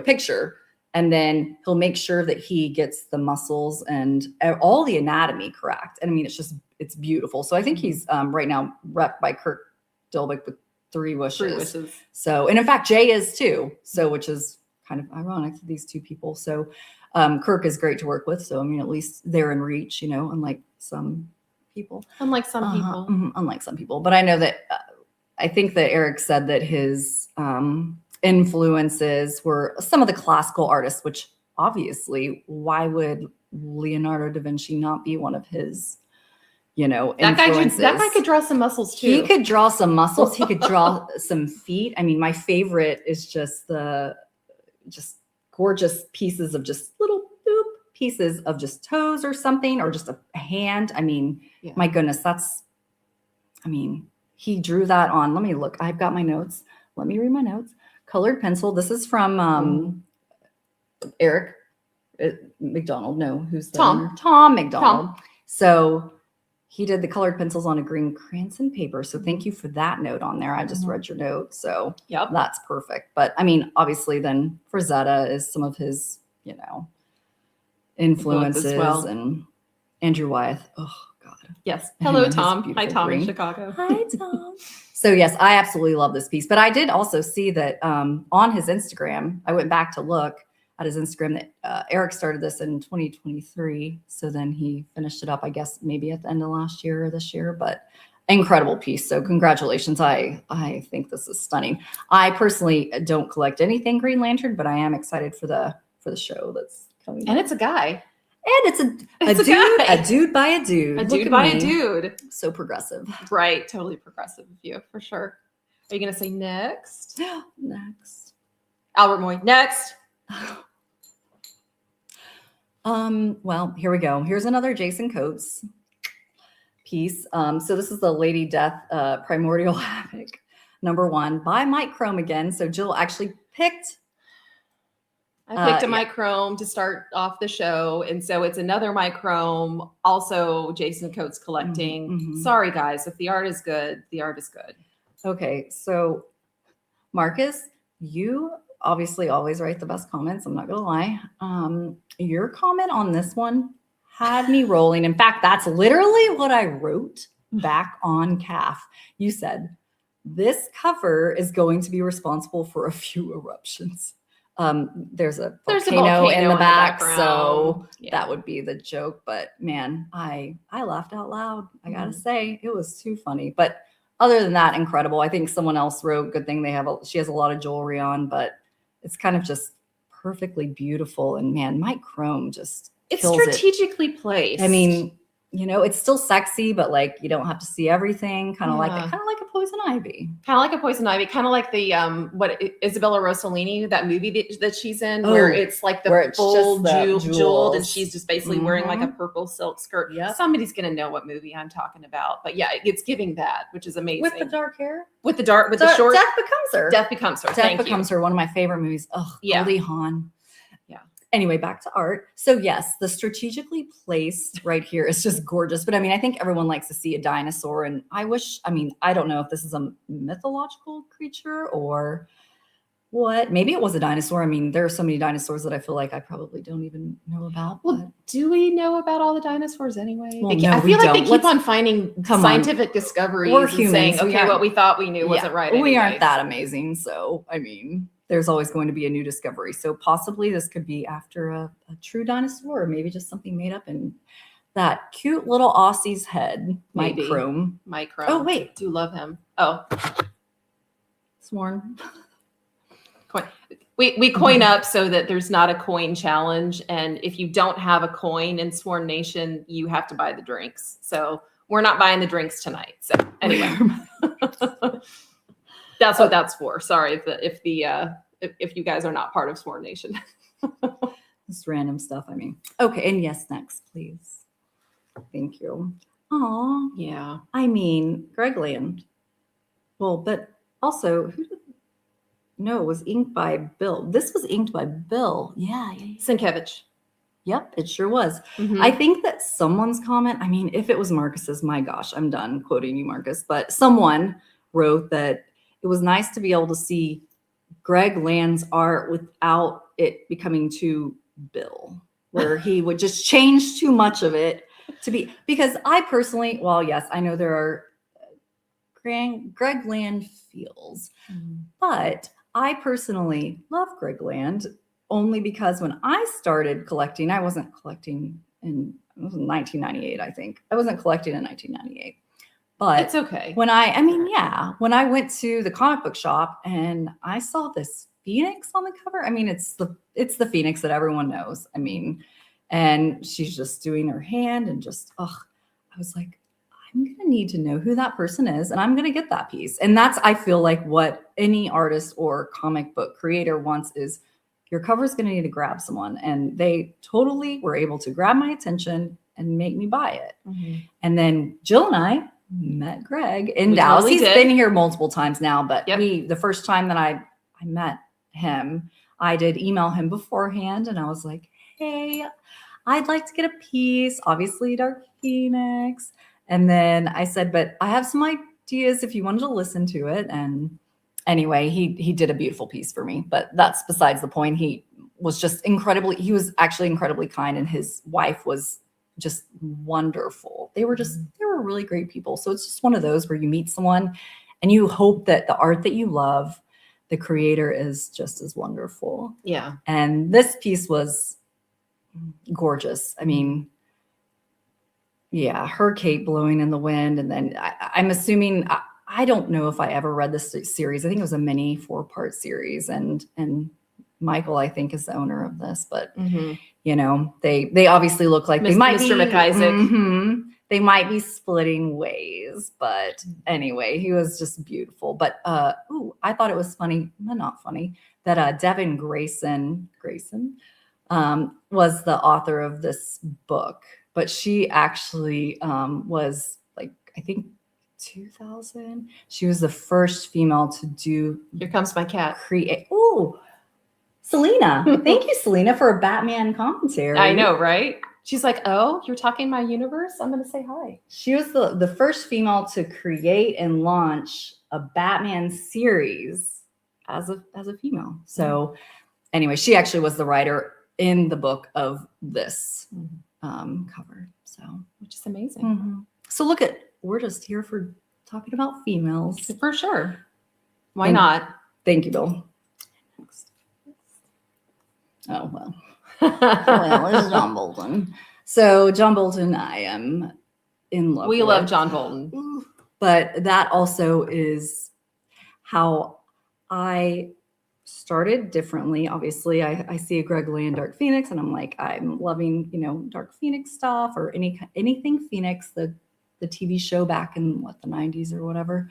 [SPEAKER 3] picture, and then he'll make sure that he gets the muscles and all the anatomy correct. And I mean, it's beautiful. So I think he's right now repped by Kirk Dilbeck with 3 wishes. So, and in fact, Jay is too. So, which is kind of ironic to these two people. So Kirk is great to work with. So, I mean, at least they're in reach, unlike some people.
[SPEAKER 2] Unlike some people.
[SPEAKER 3] But I know that I think that Eric said that his influences were some of the classical artists, which obviously, why would Leonardo da Vinci not be one of his, influences?
[SPEAKER 2] That guy could draw some muscles too.
[SPEAKER 3] He could draw some muscles. He could draw some feet. I mean, my favorite is just gorgeous pieces of just little pieces of just toes or something, or just a hand. I mean, my goodness, he drew that on. Let me look. I've got my notes. Let me read my notes. Colored pencil. This is from Eric McDonald. No, who's the owner? Tom McDonald. So he did the colored pencils on a green Cranston paper. So thank you for that note on there. I just read your note. So that's perfect. But I mean, obviously then Frazetta is some of his, influences
[SPEAKER 2] as well.
[SPEAKER 3] And Andrew Wyeth. Oh God.
[SPEAKER 2] Yes. Hello, Tom. Hi, Tom in Chicago.
[SPEAKER 3] Hi, Tom. So yes, I absolutely love this piece. But I did also see that on his Instagram, I went back to look at his Instagram that Eric started this in 2023. So then he finished it up, I guess, maybe at the end of last year or this year, but incredible piece. So congratulations. I think this is stunning. I personally don't collect anything Green Lantern, but I am excited for the show that's coming.
[SPEAKER 2] And it's a guy.
[SPEAKER 3] And it's a dude by a dude.
[SPEAKER 2] A dude by a dude.
[SPEAKER 3] So progressive.
[SPEAKER 2] Right. Totally progressive of you, for sure. Are you going to say next?
[SPEAKER 3] Next.
[SPEAKER 2] Albert Moy. Next.
[SPEAKER 3] Well, here we go. Here's another Jason Coates piece. So this is the Lady Death Primordial Havoc #1 by Mike Chrome again. So Jill actually picked.
[SPEAKER 2] I picked a Mike Chrome to start off the show. And so it's another Mike Chrome, also Jason Coates collecting. Sorry, guys. If the art is good, the art is good.
[SPEAKER 3] Okay. So Marcus, you obviously always write the best comments. I'm not going to lie. Your comment on this one had me rolling. In fact, that's literally what I wrote back on CAF. You said, this cover is going to be responsible for a few eruptions. There's a volcano in the back, so that would be the joke. But man, I laughed out loud. I gotta say, it was too funny. But other than that, incredible. I think someone else wrote, good thing she has a lot of jewelry on, but it's kind of just perfectly beautiful. And man, Mike Chrome just
[SPEAKER 2] it's strategically placed.
[SPEAKER 3] I mean, you know, it's still sexy, but like you don't have to see everything. Kind of like a poison ivy.
[SPEAKER 2] Kind of like a poison ivy. Kind of like the Isabella Rossellini, that movie that she's in, where it's like the full jeweled, and she's just basically wearing like a purple silk skirt.
[SPEAKER 3] Yep.
[SPEAKER 2] Somebody's gonna know what movie I'm talking about. But yeah, it's giving that, which is amazing.
[SPEAKER 3] With the dark hair,
[SPEAKER 2] with the short.
[SPEAKER 3] Death Becomes Her.
[SPEAKER 2] Death Becomes Her.
[SPEAKER 3] Death Becomes Her. One of my favorite movies. Oh,
[SPEAKER 2] yeah.
[SPEAKER 3] Goldie Hawn.
[SPEAKER 2] Yeah.
[SPEAKER 3] Anyway, back to art. So yes, the strategically placed right here is just gorgeous. But I mean, I think everyone likes to see a dinosaur. And I don't know if this is a mythological creature or what. Maybe it was a dinosaur. I mean, there are so many dinosaurs that I feel like I probably don't even know about.
[SPEAKER 2] Well, do we know about all the dinosaurs anyway?
[SPEAKER 3] Well, no,
[SPEAKER 2] I feel like they keep on finding scientific discoveries.
[SPEAKER 3] We're
[SPEAKER 2] and
[SPEAKER 3] humans.
[SPEAKER 2] saying, okay, what we thought we knew wasn't right.
[SPEAKER 3] We
[SPEAKER 2] anyway.
[SPEAKER 3] aren't that amazing. So, I mean, there's always going to be a new discovery. So possibly this could be after a true dinosaur, or maybe just something made up in that cute little Aussie's head.
[SPEAKER 2] Maybe.
[SPEAKER 3] Mike Chrome. Oh, wait.
[SPEAKER 2] Do love him. Oh.
[SPEAKER 3] Sworn.
[SPEAKER 2] We coin up so that there's not a coin challenge. And if you don't have a coin in Sworn Nation, you have to buy the drinks. So we're not buying the drinks tonight. So anyway. That's what that's for. Sorry if you guys are not part of Sworn Nation.
[SPEAKER 3] Just random stuff. I mean, okay. And yes, next, please. Thank you. Oh,
[SPEAKER 2] yeah.
[SPEAKER 3] I mean, Greg Land. Well, but also, no, it was inked by Bill. This was inked by Bill. Yeah.
[SPEAKER 2] Sienkiewicz.
[SPEAKER 3] Yep, it sure was.
[SPEAKER 2] Mm-hmm.
[SPEAKER 3] I think that someone's comment, I mean, if it was Marcus's, my gosh, I'm done quoting you, Marcus, but someone wrote that it was nice to be able to see Greg Land's art without it becoming too Bill, where he would just change too much of it to be, because I personally, well, yes, I know there are Greg Land feels, but I personally love Greg Land only because when I started collecting, I wasn't collecting in 1998, I think. I wasn't collecting in 1998. But
[SPEAKER 2] it's okay.
[SPEAKER 3] When I went to the comic book shop and I saw this Phoenix on the cover. I mean, it's the Phoenix that everyone knows. I mean, and she's just doing her hand and just, I was like, I'm going to need to know who that person is, and I'm going to get that piece. And that's, I feel like, what any artist or comic book creator wants is your cover is going to need to grab someone. And they totally were able to grab my attention and make me buy it. Mm-hmm. And then Jill and I met Greg in Dallas. He's been here multiple times now, but the first time that I met him, I did email him beforehand, and I was like, hey, I'd like to get a piece, obviously Dark Phoenix. And then I said, but I have some ideas if you wanted to listen to it. And anyway, he did a beautiful piece for me, but that's besides the point. He was actually incredibly kind, and his wife was just wonderful. They were really great people. So it's just one of those where you meet someone and you hope that the art that you love, the creator is just as wonderful.
[SPEAKER 2] Yeah.
[SPEAKER 3] And this piece was gorgeous. I mean, yeah, her cape blowing in the wind. And then I'm assuming, I don't know if I ever read this series. I think it was a mini 4-part series. And Michael, I think, is the owner of this, but you know, they obviously look like they might
[SPEAKER 2] Mr. McIsaac.
[SPEAKER 3] They might be splitting ways, but anyway, he was just beautiful. But I thought it was funny, but not funny, that Devin Grayson was the author of this book, but she actually was like, I think 2000. She was the first female to do.
[SPEAKER 2] Here comes my cat.
[SPEAKER 3] Selena. Thank you, Selena, for a Batman commentary.
[SPEAKER 2] I know, right? She's like, oh, you're talking my universe? I'm going to say hi.
[SPEAKER 3] She was the first female to create and launch a Batman series as a female. So anyway, she actually was the writer in the book of this cover. So,
[SPEAKER 2] which is amazing.
[SPEAKER 3] So we're just here for talking about females.
[SPEAKER 2] For sure. Why not?
[SPEAKER 3] Thank you, Bill. Oh, well. Well, it's John Bolton. So John Bolton, I am in love with.
[SPEAKER 2] We love John Bolton.
[SPEAKER 3] But that also is how I started differently. Obviously, I see a Greg Land Dark Phoenix, and I'm like, I'm loving, Dark Phoenix stuff or anything Phoenix, the TV show back in the 90s or whatever.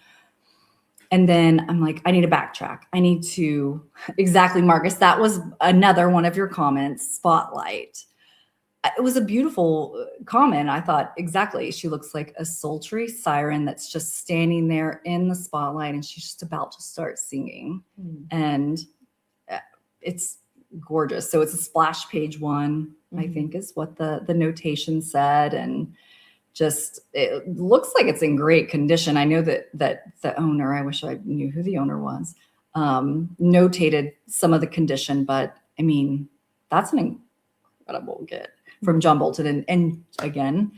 [SPEAKER 3] And then I'm like, I need to backtrack. I need to exactly, Marcus. That was another one of your comments. Spotlight. It was a beautiful comment. I thought, exactly. She looks like a sultry siren that's just standing there in the spotlight, and she's just about to start singing. And it's gorgeous. So it's a splash page 1, I think is what the notation said. And just, it looks like it's in great condition. I know that the owner, I wish I knew who the owner was, notated some of the condition, but I mean, that's an incredible get from John Bolton. And again,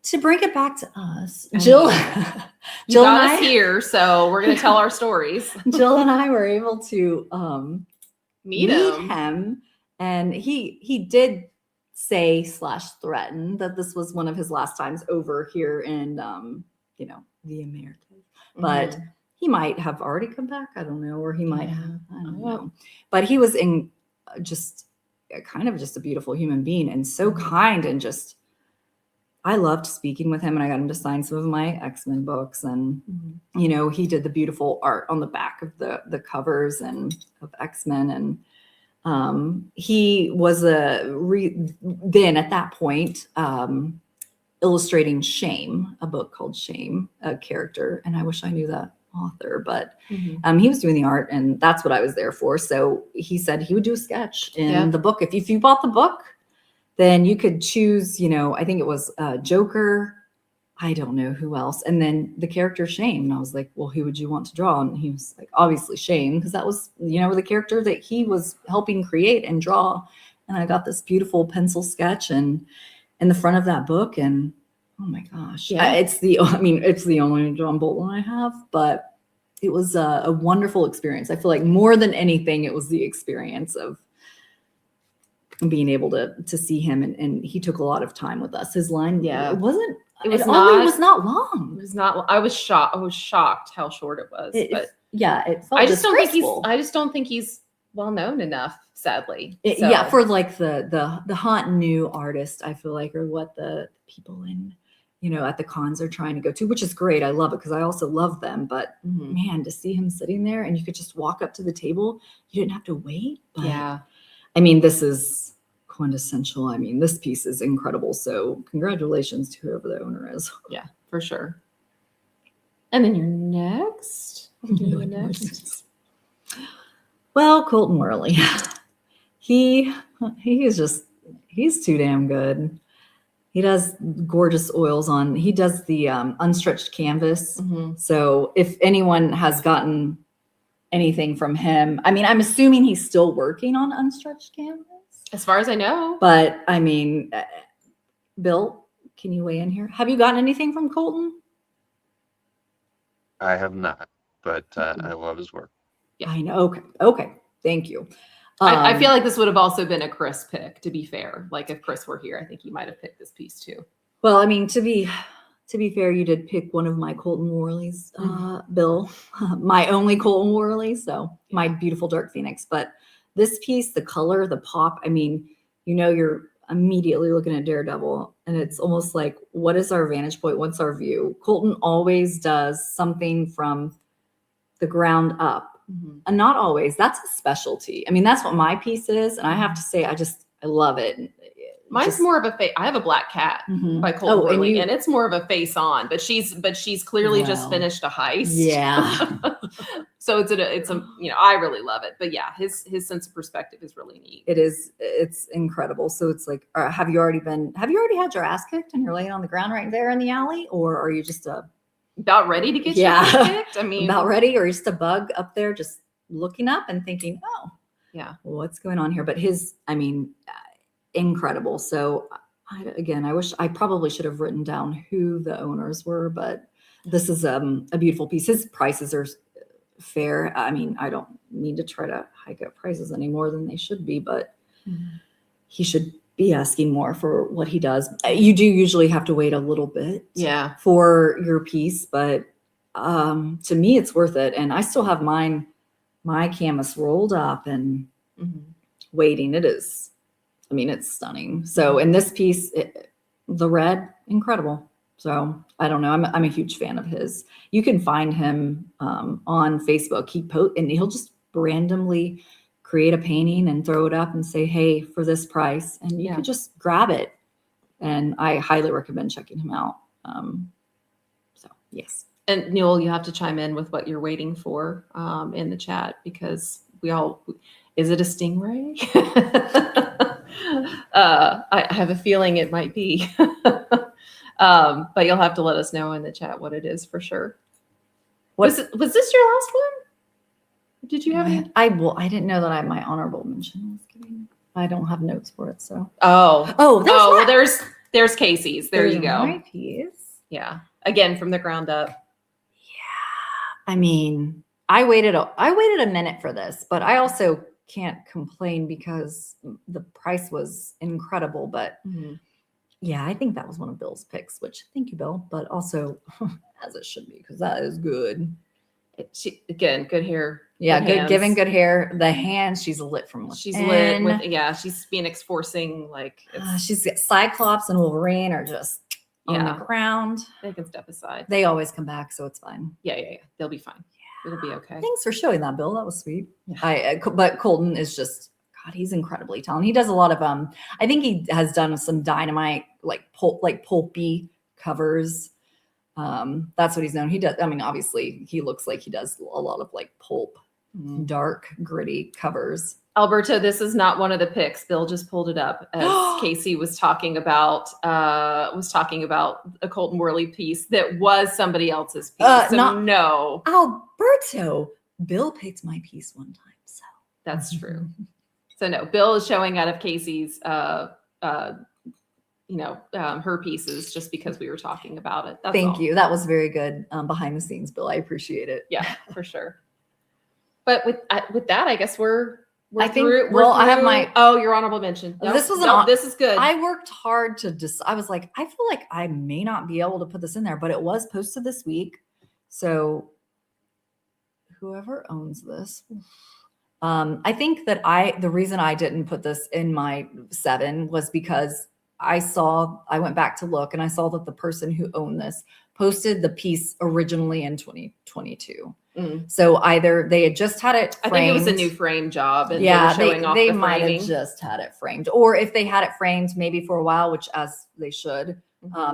[SPEAKER 3] to bring it back to us, Jill,
[SPEAKER 2] you got us here, so we're going to tell our stories.
[SPEAKER 3] Jill and I were able to
[SPEAKER 2] meet him,
[SPEAKER 3] and he did say / threaten that this was one of his last times over here in the Americas, but he might have already come back. I don't know, or he might have. I don't know. But he was in just kind of just a beautiful human being and so kind, and just I loved speaking with him, and I got him to sign some of my X-Men books, and he did the beautiful art on the back of the covers and of X-Men, and he was then at that point illustrating Shame, a book called Shame, a character, and I wish I knew that author, but he was doing the art, and that's what I was there for. So he said he would do a sketch in the book. If you bought the book, then you could choose, I think it was Joker, I don't know who else, and then the character Shame. And I was like, well, who would you want to draw? And he was like, obviously Shame, because that was, the character that he was helping create and draw. And I got this beautiful pencil sketch and in the front of that book, and oh my gosh, it's the only John Bolton I have, but it was a wonderful experience. I feel like more than anything, it was the experience of being able to see him, and he took a lot of time with us. His line, it was not long. It was not.
[SPEAKER 2] I was shocked how short it was. It
[SPEAKER 3] felt
[SPEAKER 2] I just don't think he's well known enough, sadly.
[SPEAKER 3] For like the hot new artist, I feel like, or what the people in at the cons are trying to go to, which is great. I love it because I also love them. But man, to see him sitting there and you could just walk up to the table, you didn't have to wait. But, I mean, this is quintessential. I mean, this piece is incredible. So congratulations to whoever the owner is.
[SPEAKER 2] Yeah, for sure. And then you're next.
[SPEAKER 3] Well, Colton Worley, he's too damn good. He does gorgeous oils he does the unstretched canvas. So if anyone has gotten anything from him, I mean, I'm assuming he's still working on unstretched canvas.
[SPEAKER 2] As far as I know.
[SPEAKER 3] But I mean, Bill, can you weigh in here? Have you gotten anything from Colton?
[SPEAKER 1] I have not, but I love his work.
[SPEAKER 3] Yeah, I know. Okay. Thank you.
[SPEAKER 2] I feel like this would have also been a Chris pick, to be fair. Like if Chris were here, I think he might have picked this piece too.
[SPEAKER 3] Well, I mean, to be fair, you did pick one of my Colton Worleys, Bill, my only Colton Worley. So my beautiful Dark Phoenix. But this piece, the color, the pop, I mean, you're immediately looking at Daredevil, and it's almost like, what is our vantage point? What's our view? Colton always does something from the ground up. And not always. That's a specialty. I mean, that's what my piece is. And I have to say, I love it.
[SPEAKER 2] Mine's more of a face. I have a Black Cat by Colton Worley, and it's more of a face on, but she's clearly just finished a heist.
[SPEAKER 3] Yeah.
[SPEAKER 2] So it's I really love it. But yeah, his sense of perspective is really neat.
[SPEAKER 3] It is. It's incredible. So it's like, have you already had your ass kicked and you're laying on the ground right there in the alley, or are you just
[SPEAKER 2] about ready to get your ass kicked? I mean,
[SPEAKER 3] about ready, or just a bug up there just looking up and thinking, oh, yeah, what's going on here? But incredible. So I wish I probably should have written down who the owners were, but this is a beautiful piece. His prices are fair. I mean, I don't need to try to hike up prices any more than they should be, but he should be asking more for what he does. You do usually have to wait a little bit for your piece, but to me it's worth it. And I still have mine my canvas rolled up and waiting. It is, I mean, it's stunning. So in this piece, the red, incredible. So I don't know. I'm a huge fan of his. You can find him on Facebook. And he'll just randomly create a painting and throw it up and say, hey, for this price. And you could just grab it. And I highly recommend checking him out. So yes.
[SPEAKER 2] And Newell, you have to chime in with what you're waiting for in the chat, because is it a stingray? I have a feeling it might be. But you'll have to let us know in the chat what it is for sure. Was this your last one? Did you have any?
[SPEAKER 3] I didn't know that my honorable mention was getting. I don't have notes for it, so.
[SPEAKER 2] Well, there's Kasey's. There you go.
[SPEAKER 3] My piece.
[SPEAKER 2] Yeah. Again, from the ground up.
[SPEAKER 3] Yeah. I mean, I waited a minute for this, but I also can't complain because the price was incredible. But yeah, I think that was one of Bill's picks, which thank you, Bill, but also as it should be, because that is good.
[SPEAKER 2] Again, good hair.
[SPEAKER 3] Yeah, good giving good hair. The hands, she's lit from within.
[SPEAKER 2] She's lit with, she's Phoenix forcing, like
[SPEAKER 3] she's got Cyclops and Wolverine are just on the ground.
[SPEAKER 2] They can step aside.
[SPEAKER 3] They always come back, so it's fine.
[SPEAKER 2] Yeah. They'll be fine. Yeah. It'll be okay.
[SPEAKER 3] Thanks for showing that, Bill. That was sweet.
[SPEAKER 2] Yeah.
[SPEAKER 3] But Colton is just, God, he's incredibly talented. He does a lot of I think he has done some Dynamite pulpy covers. That's what he's known. He does. I mean, obviously, he looks like he does a lot of like pulp, dark, gritty covers.
[SPEAKER 2] Alberto, this is not one of the picks. Bill just pulled it up as Kasey was talking about a Colton Worley piece that was somebody else's piece. No,
[SPEAKER 3] Alberto. Bill picked my piece one time, so
[SPEAKER 2] that's true. So no, Bill is showing out of Kasey's her pieces just because we were talking about it.
[SPEAKER 3] Thank you. That was very good behind the scenes, Bill. I appreciate it.
[SPEAKER 2] Yeah, for sure. But with that, I guess I have your honorable mention.
[SPEAKER 3] No, this is good. I worked hard to I was like, I feel like I may not be able to put this in there, but it was posted this week. So whoever owns this, I think that the reason I didn't put this in my 7 was because I went back to look and I saw that the person who owned this posted the piece originally in 2022. So either they had just had it framed.
[SPEAKER 2] I think it was a new frame job. And they
[SPEAKER 3] might have just had it framed. Or if they had it framed maybe for a while, which as they should,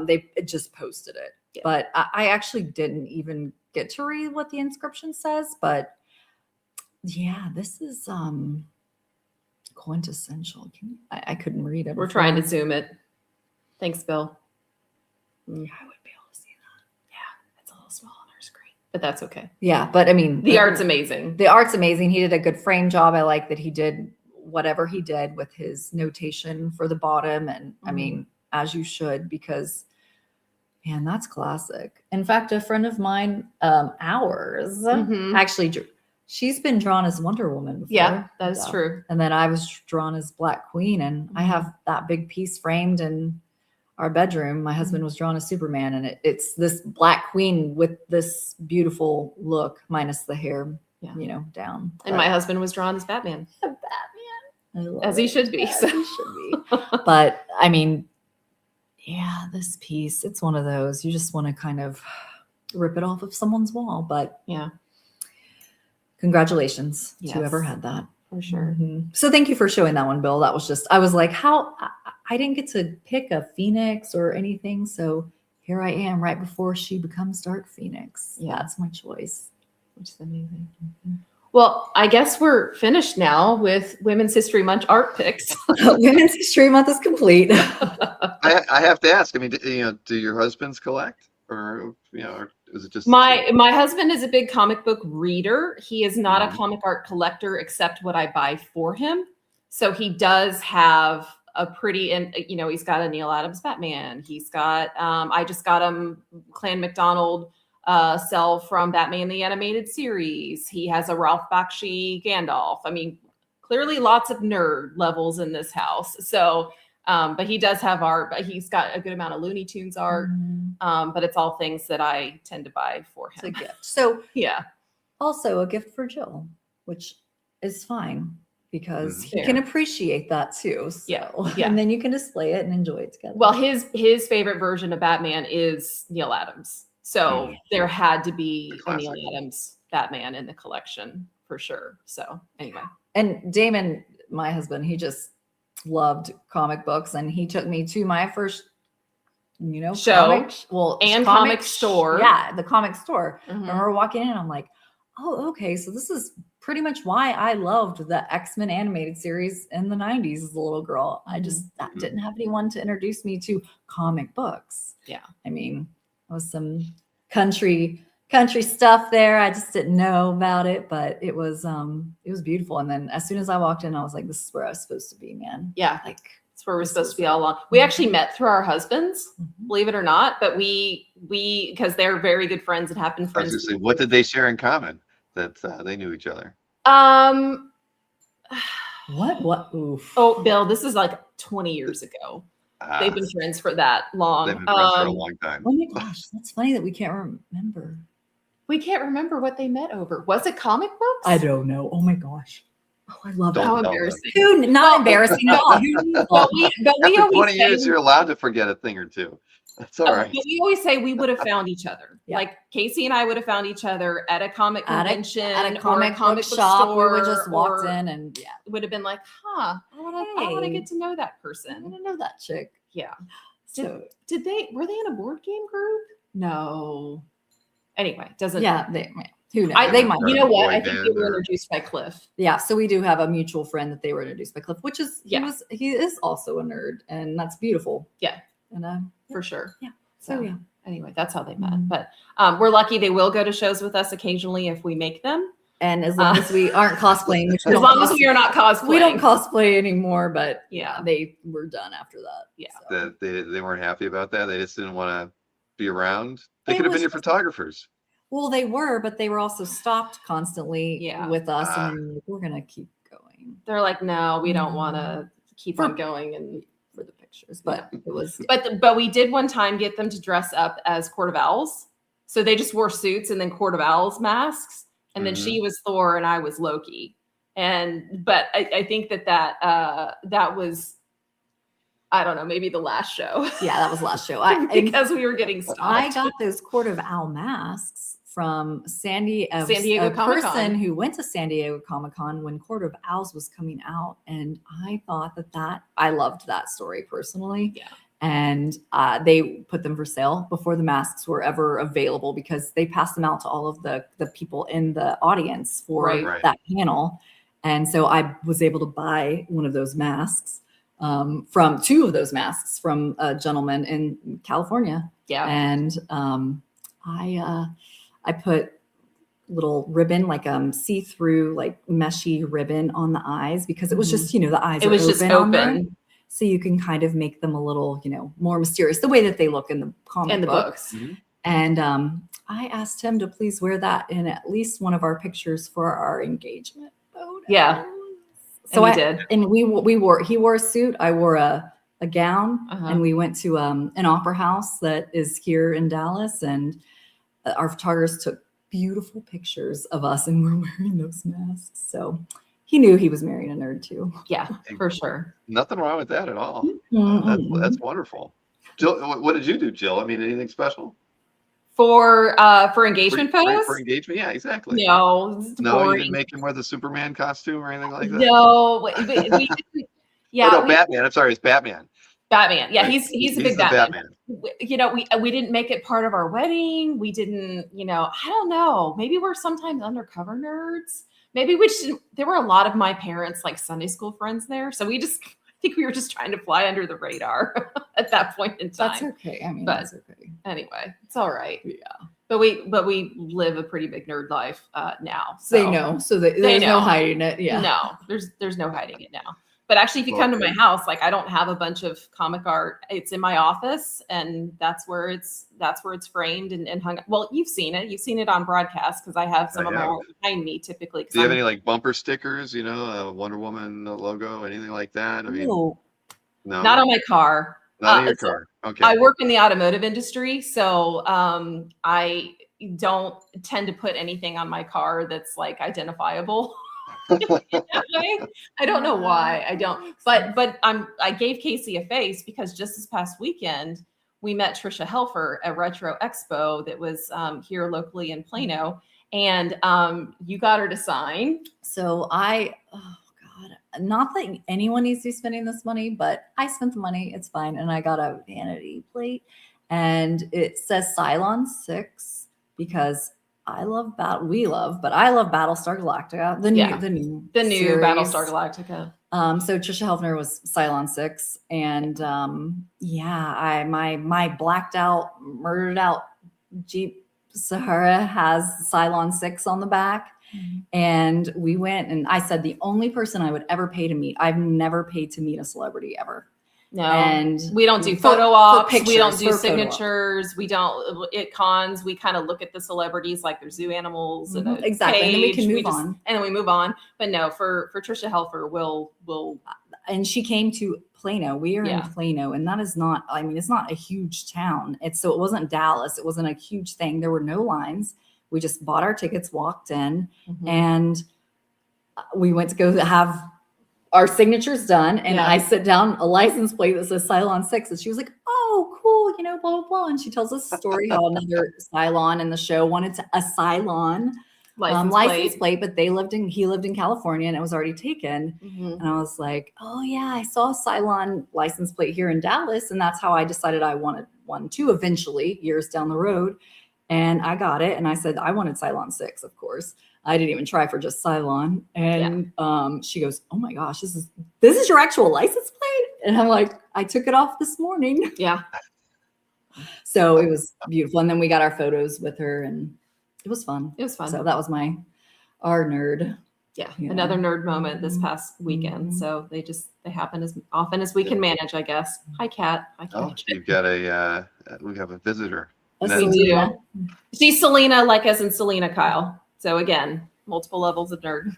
[SPEAKER 3] they just posted it. Yeah. But I actually didn't even get to read what the inscription says. But yeah, this is quintessential. I couldn't read it.
[SPEAKER 2] We're trying to zoom it. Thanks, Bill.
[SPEAKER 3] I would be able to see that.
[SPEAKER 2] Yeah, it's a little small on our screen, but that's okay.
[SPEAKER 3] Yeah, but I mean,
[SPEAKER 2] the art's amazing.
[SPEAKER 3] The art's amazing. He did a good frame job. I like that he did whatever he did with his notation for the bottom, and I mean, as you should, because man, that's classic. In fact, a friend of mine, actually. She's been drawn as Wonder Woman before.
[SPEAKER 2] Yeah, that is true.
[SPEAKER 3] And then I was drawn as Black Queen, and I have that big piece framed in our bedroom. My husband was drawn as Superman, and it's this Black Queen with this beautiful look, minus the hair, down.
[SPEAKER 2] And my husband was drawn as Batman. As he should be.
[SPEAKER 3] So. He should be. But I mean, yeah, this piece, it's one of those, you just want to kind of rip it off of someone's wall, but
[SPEAKER 2] yeah.
[SPEAKER 3] Congratulations to whoever had that.
[SPEAKER 2] For sure.
[SPEAKER 3] So thank you for showing that one, Bill. That was just, I was like, I didn't get to pick a Phoenix or anything. So here I am right before she becomes Dark Phoenix. Yeah. That's my choice, which is amazing.
[SPEAKER 2] Well, I guess we're finished now with Women's History Month art picks.
[SPEAKER 3] Women's History Month is complete.
[SPEAKER 1] I have to ask, I mean, do your husbands collect? Or is it just
[SPEAKER 2] my husband is a big comic book reader. He is not a comic art collector except what I buy for him. So he does have a pretty, he's got a Neil Adams Batman. He's got I just got him Clan McDonald cell from Batman the Animated Series. He has a Ralph Bakshi Gandalf. I mean, clearly lots of nerd levels in this house. So but he does have art, but he's got a good amount of Looney Tunes art. But it's all things that I tend to buy for him.
[SPEAKER 3] It's a gift. So
[SPEAKER 2] yeah.
[SPEAKER 3] Also a gift for Jill. which is fine because he
[SPEAKER 2] Fair.
[SPEAKER 3] can appreciate that too. So.
[SPEAKER 2] Yeah.
[SPEAKER 3] And then you can display it and enjoy it together.
[SPEAKER 2] Well, his favorite version of Batman is Neil Adams. So there had to be a Neil Adams Batman in the collection for sure. So anyway.
[SPEAKER 3] And Damon, my husband, he just loved comic books, and he took me to my first,
[SPEAKER 2] show comic store.
[SPEAKER 3] Yeah, the comic store.
[SPEAKER 2] Mhm.
[SPEAKER 3] And we're walking in, I'm like, oh, okay, so this is pretty much why I loved the X-Men animated series in the 90s as a little girl. I just didn't have anyone to introduce me to comic books.
[SPEAKER 2] Yeah.
[SPEAKER 3] I mean, it was some country stuff there. I just didn't know about it, but it was beautiful. And then as soon as I walked in, I was like, this is where I was supposed to be, man.
[SPEAKER 2] Yeah.
[SPEAKER 3] Like,
[SPEAKER 2] that's where we're supposed to be all along. We actually met through our husbands, believe it or not, but we because they're very good friends and have been friends.
[SPEAKER 1] I was gonna say, what did they share in common that they knew each other?
[SPEAKER 3] What? Oof.
[SPEAKER 2] Oh, Bill, this is like 20 years ago. They've been friends for that long.
[SPEAKER 1] They've been friends for a long time.
[SPEAKER 3] Oh my gosh, that's funny that we can't remember.
[SPEAKER 2] We can't remember what they met over. Was it comic books?
[SPEAKER 3] I don't know. Oh my gosh. Oh, I love that.
[SPEAKER 2] How embarrassing.
[SPEAKER 3] Not embarrassing at all.
[SPEAKER 2] But we
[SPEAKER 1] After
[SPEAKER 2] always
[SPEAKER 1] 20
[SPEAKER 2] say,
[SPEAKER 1] years, you're allowed to forget a thing or two. That's all right.
[SPEAKER 2] But we always say we would have found each other.
[SPEAKER 3] Yeah.
[SPEAKER 2] Like Kasey and I would have found each other at a comic convention,
[SPEAKER 3] at a
[SPEAKER 2] or
[SPEAKER 3] comic book shop. We
[SPEAKER 2] store,
[SPEAKER 3] would just walked
[SPEAKER 2] or
[SPEAKER 3] in and
[SPEAKER 2] would have been like, I want to get to know that person.
[SPEAKER 3] I want to know that chick.
[SPEAKER 2] Yeah.
[SPEAKER 3] So
[SPEAKER 2] Were they in a board game group? No. Anyway, doesn't.
[SPEAKER 3] yeah, who knows?
[SPEAKER 2] They
[SPEAKER 3] might.
[SPEAKER 2] You know what? I
[SPEAKER 1] Boy
[SPEAKER 2] think
[SPEAKER 1] band
[SPEAKER 2] they were
[SPEAKER 1] or-
[SPEAKER 2] introduced by Cliff.
[SPEAKER 3] Yeah, so we do have a mutual friend that they were introduced by Cliff, which is
[SPEAKER 2] Yeah.
[SPEAKER 3] he is also a nerd, and that's beautiful.
[SPEAKER 2] Yeah.
[SPEAKER 3] And
[SPEAKER 2] For sure.
[SPEAKER 3] Yeah.
[SPEAKER 2] So
[SPEAKER 3] So yeah.
[SPEAKER 2] anyway, that's how they met.
[SPEAKER 3] Mhm.
[SPEAKER 2] But we're lucky they will go to shows with us occasionally if we make them.
[SPEAKER 3] And as long as we aren't cosplaying, which we
[SPEAKER 2] As
[SPEAKER 3] don't
[SPEAKER 2] long as we are not cosplaying.
[SPEAKER 3] we don't cosplay anymore, but
[SPEAKER 2] Yeah.
[SPEAKER 3] they were done after that.
[SPEAKER 2] Yeah.
[SPEAKER 3] So.
[SPEAKER 1] They weren't happy about that. They just didn't want to be around. They
[SPEAKER 3] It
[SPEAKER 1] could have been
[SPEAKER 3] was
[SPEAKER 1] your
[SPEAKER 3] just-
[SPEAKER 1] photographers.
[SPEAKER 3] Well, they were, but they were also stopped constantly
[SPEAKER 2] Yeah.
[SPEAKER 3] with us, and we're gonna keep going
[SPEAKER 2] They're like, no, we don't want to keep
[SPEAKER 3] For-
[SPEAKER 2] on going. And
[SPEAKER 3] for the pictures. But it was
[SPEAKER 2] but we did one time get them to dress up as Court of Owls. So they just wore suits and then Court of Owls masks. And then she was Thor and I was Loki. But I think that was, I don't know, maybe the last show.
[SPEAKER 3] yeah, that was last show.
[SPEAKER 2] Because we were getting stopped.
[SPEAKER 3] I got those Court of Owl masks from
[SPEAKER 2] San Diego
[SPEAKER 3] a
[SPEAKER 2] Comic-Con.
[SPEAKER 3] person who went to San Diego Comic-Con when Court of Owls was coming out, and I thought that I loved that story personally.
[SPEAKER 2] Yeah.
[SPEAKER 3] And they put them for sale before the masks were ever available because they passed them out to all of the people in the audience for
[SPEAKER 2] Right.
[SPEAKER 3] that panel. And so I was able to buy one of those masks from two of those masks from a gentleman in California.
[SPEAKER 2] Yeah.
[SPEAKER 3] And I put little ribbon, like see-through, like meshy ribbon on the eyes because it was just, the eyes.
[SPEAKER 2] It was just
[SPEAKER 3] on there.
[SPEAKER 2] open.
[SPEAKER 3] So you can kind of make them a little, more mysterious, the way that they look in the comic
[SPEAKER 2] In the
[SPEAKER 3] books.
[SPEAKER 2] books.
[SPEAKER 3] And I asked him to please wear that in at least one of our pictures for our engagement photos.
[SPEAKER 2] Yeah.
[SPEAKER 3] So
[SPEAKER 2] And we did.
[SPEAKER 3] And he wore a suit. I wore a gown, and we went to an opera house that is here in Dallas, and our photographers took beautiful pictures of us, and we're wearing those masks. So he knew he was marrying a nerd too.
[SPEAKER 2] Yeah, for sure.
[SPEAKER 1] Nothing wrong with that at all.
[SPEAKER 3] Mm-hmm.
[SPEAKER 1] That's wonderful. Jill, what did you do, Jill? I mean, anything special?
[SPEAKER 2] For engagement photos?
[SPEAKER 1] For engagement? Yeah, exactly.
[SPEAKER 2] No, it's
[SPEAKER 1] No, you
[SPEAKER 2] boring.
[SPEAKER 1] didn't make him wear the Superman costume or anything like that?
[SPEAKER 2] No, we didn't. Yeah,
[SPEAKER 1] Oh, no, Batman. I'm sorry, it's Batman.
[SPEAKER 2] Batman. Yeah,
[SPEAKER 1] Right.
[SPEAKER 2] he's a
[SPEAKER 1] the
[SPEAKER 2] big Batman. We didn't make it part of our wedding. We didn't, I don't know. Maybe we're sometimes undercover nerds. Maybe there were a lot of my parents, like Sunday school friends there. So I think we were just trying to fly under the radar at that point in time.
[SPEAKER 3] That's okay. I mean,
[SPEAKER 2] But-
[SPEAKER 3] that's okay.
[SPEAKER 2] Anyway, it's all right.
[SPEAKER 3] Yeah.
[SPEAKER 2] But we live a pretty big nerd life now. So
[SPEAKER 3] They know. So there's
[SPEAKER 2] know.
[SPEAKER 3] no hiding it. Yeah.
[SPEAKER 2] No, there's no hiding it now. But actually, if you
[SPEAKER 1] Well,
[SPEAKER 2] come to my house, like I don't have a bunch of comic art. It's in my office, and that's where it's framed and hung. Well, you've seen it. You've seen it on broadcast because I have some
[SPEAKER 1] I
[SPEAKER 2] of my
[SPEAKER 1] have.
[SPEAKER 2] art behind me typically. 'cause
[SPEAKER 1] Do you have
[SPEAKER 2] I'm-
[SPEAKER 1] any like bumper stickers, a Wonder Woman logo, anything like that? I mean,
[SPEAKER 3] No.
[SPEAKER 1] no,
[SPEAKER 2] Not on my car.
[SPEAKER 1] not in your
[SPEAKER 2] so
[SPEAKER 1] car. Okay.
[SPEAKER 2] I work in the automotive industry, so I don't tend to put anything on my car that's like identifiable. I don't know why I don't, but I gave Kasey a face because just this past weekend we met Trisha Helfer at Retro Expo that was here locally in Plano, and you got her to sign.
[SPEAKER 3] So oh God, not that anyone needs to be spending this money, but I spent the money. It's fine, and I got a vanity plate, and it says Cylon 6 because I love I love Battlestar Galactica, the new series.
[SPEAKER 2] Battlestar Galactica.
[SPEAKER 3] So Trisha Helfner was Cylon 6, and yeah, my blacked out, murdered out Jeep Sahara has Cylon 6 on the back. And we went, and I said the only person I would ever pay to meet, I've never paid to meet a celebrity ever.
[SPEAKER 2] No,
[SPEAKER 3] and
[SPEAKER 2] we don't do photo ops.
[SPEAKER 3] Pictures,
[SPEAKER 2] we don't do signatures. We don't at cons. We kind of look at the celebrities like they're zoo animals.
[SPEAKER 3] Mm-hmm. Exactly, and then we can move on.
[SPEAKER 2] And then we move on. But no, for Trisha Helfer, we'll.
[SPEAKER 3] And she came to Plano. We are in Plano, and that is not. I mean, it's not a huge town. So it wasn't Dallas. It wasn't a huge thing. There were no lines. We just bought our tickets, walked in, and we went to go have our signatures done. And I sit down a license plate that says Cylon 6. And she was like, oh, cool, blah, blah, blah. And she tells us a story how another Cylon in the show wanted a Cylon license plate, but he lived in California and it was already taken. And I was like, oh yeah, I saw a Cylon license plate here in Dallas. And that's how I decided I wanted one too, eventually, years down the road. And I got it. And I said, I wanted Cylon 6, of course. I didn't even try for just Cylon. And she goes, oh my gosh, this is your actual license plate? And I'm like, I took it off this morning.
[SPEAKER 2] Yeah.
[SPEAKER 3] So it was beautiful. And then we got our photos with her and it was fun.
[SPEAKER 2] It was fun.
[SPEAKER 3] So that was our nerd.
[SPEAKER 2] Yeah. Another nerd moment this past weekend. So they happen as often as we can manage, I guess. Hi, Kat.
[SPEAKER 1] Oh, you've got we have a visitor.
[SPEAKER 2] We do. She's Selena, like as in Selena Kyle. So again, multiple levels of nerd.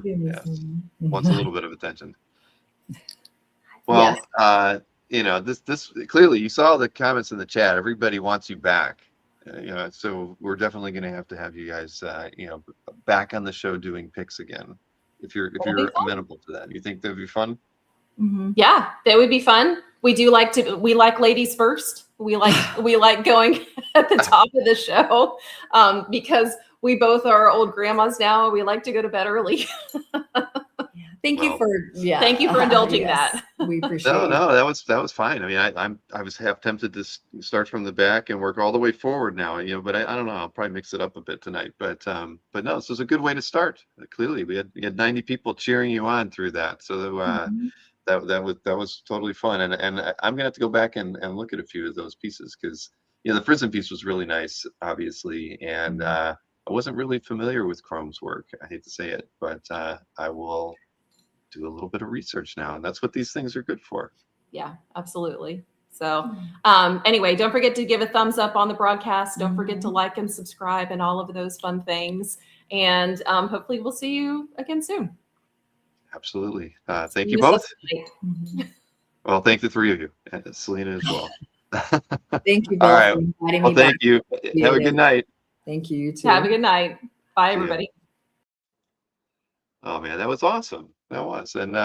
[SPEAKER 1] Yes. Wants a little bit of attention. Well, this clearly you saw the comments in the chat. Everybody wants you back. So we're definitely going to have you guys, back on the show doing picks again. If you're amenable to that, you think that'd be fun?
[SPEAKER 2] Yeah, that would be fun. We like ladies first. We like going at the top of the show because we both are old grandmas now. We like to go to bed early.
[SPEAKER 3] Thank you for
[SPEAKER 2] indulging that.
[SPEAKER 3] We appreciate it.
[SPEAKER 1] No, that was fine. I mean, I was half tempted to start from the back and work all the way forward now, but I don't know. I'll probably mix it up a bit tonight. But no, this was a good way to start. Clearly, we had 90 people cheering you on through that. So that was totally fun. And I'm gonna have to go back and look at a few of those pieces because the prison piece was really nice, obviously, and I wasn't really familiar with Chrome's work. I hate to say it, but I will do a little bit of research now, and that's what these things are good for.
[SPEAKER 2] Yeah, absolutely. So anyway, don't forget to give a thumbs up on the broadcast. Don't forget to like and subscribe and all of those fun things. And hopefully we'll see you again soon.
[SPEAKER 1] Absolutely. Thank you both. Well, thank the three of you, and Selena as well.
[SPEAKER 3] Thank you both.
[SPEAKER 1] All right. Well, thank you. Have a good night.
[SPEAKER 3] Thank you, you too.
[SPEAKER 2] Have a good night. Bye, everybody.
[SPEAKER 1] Oh man, that was awesome. That was, and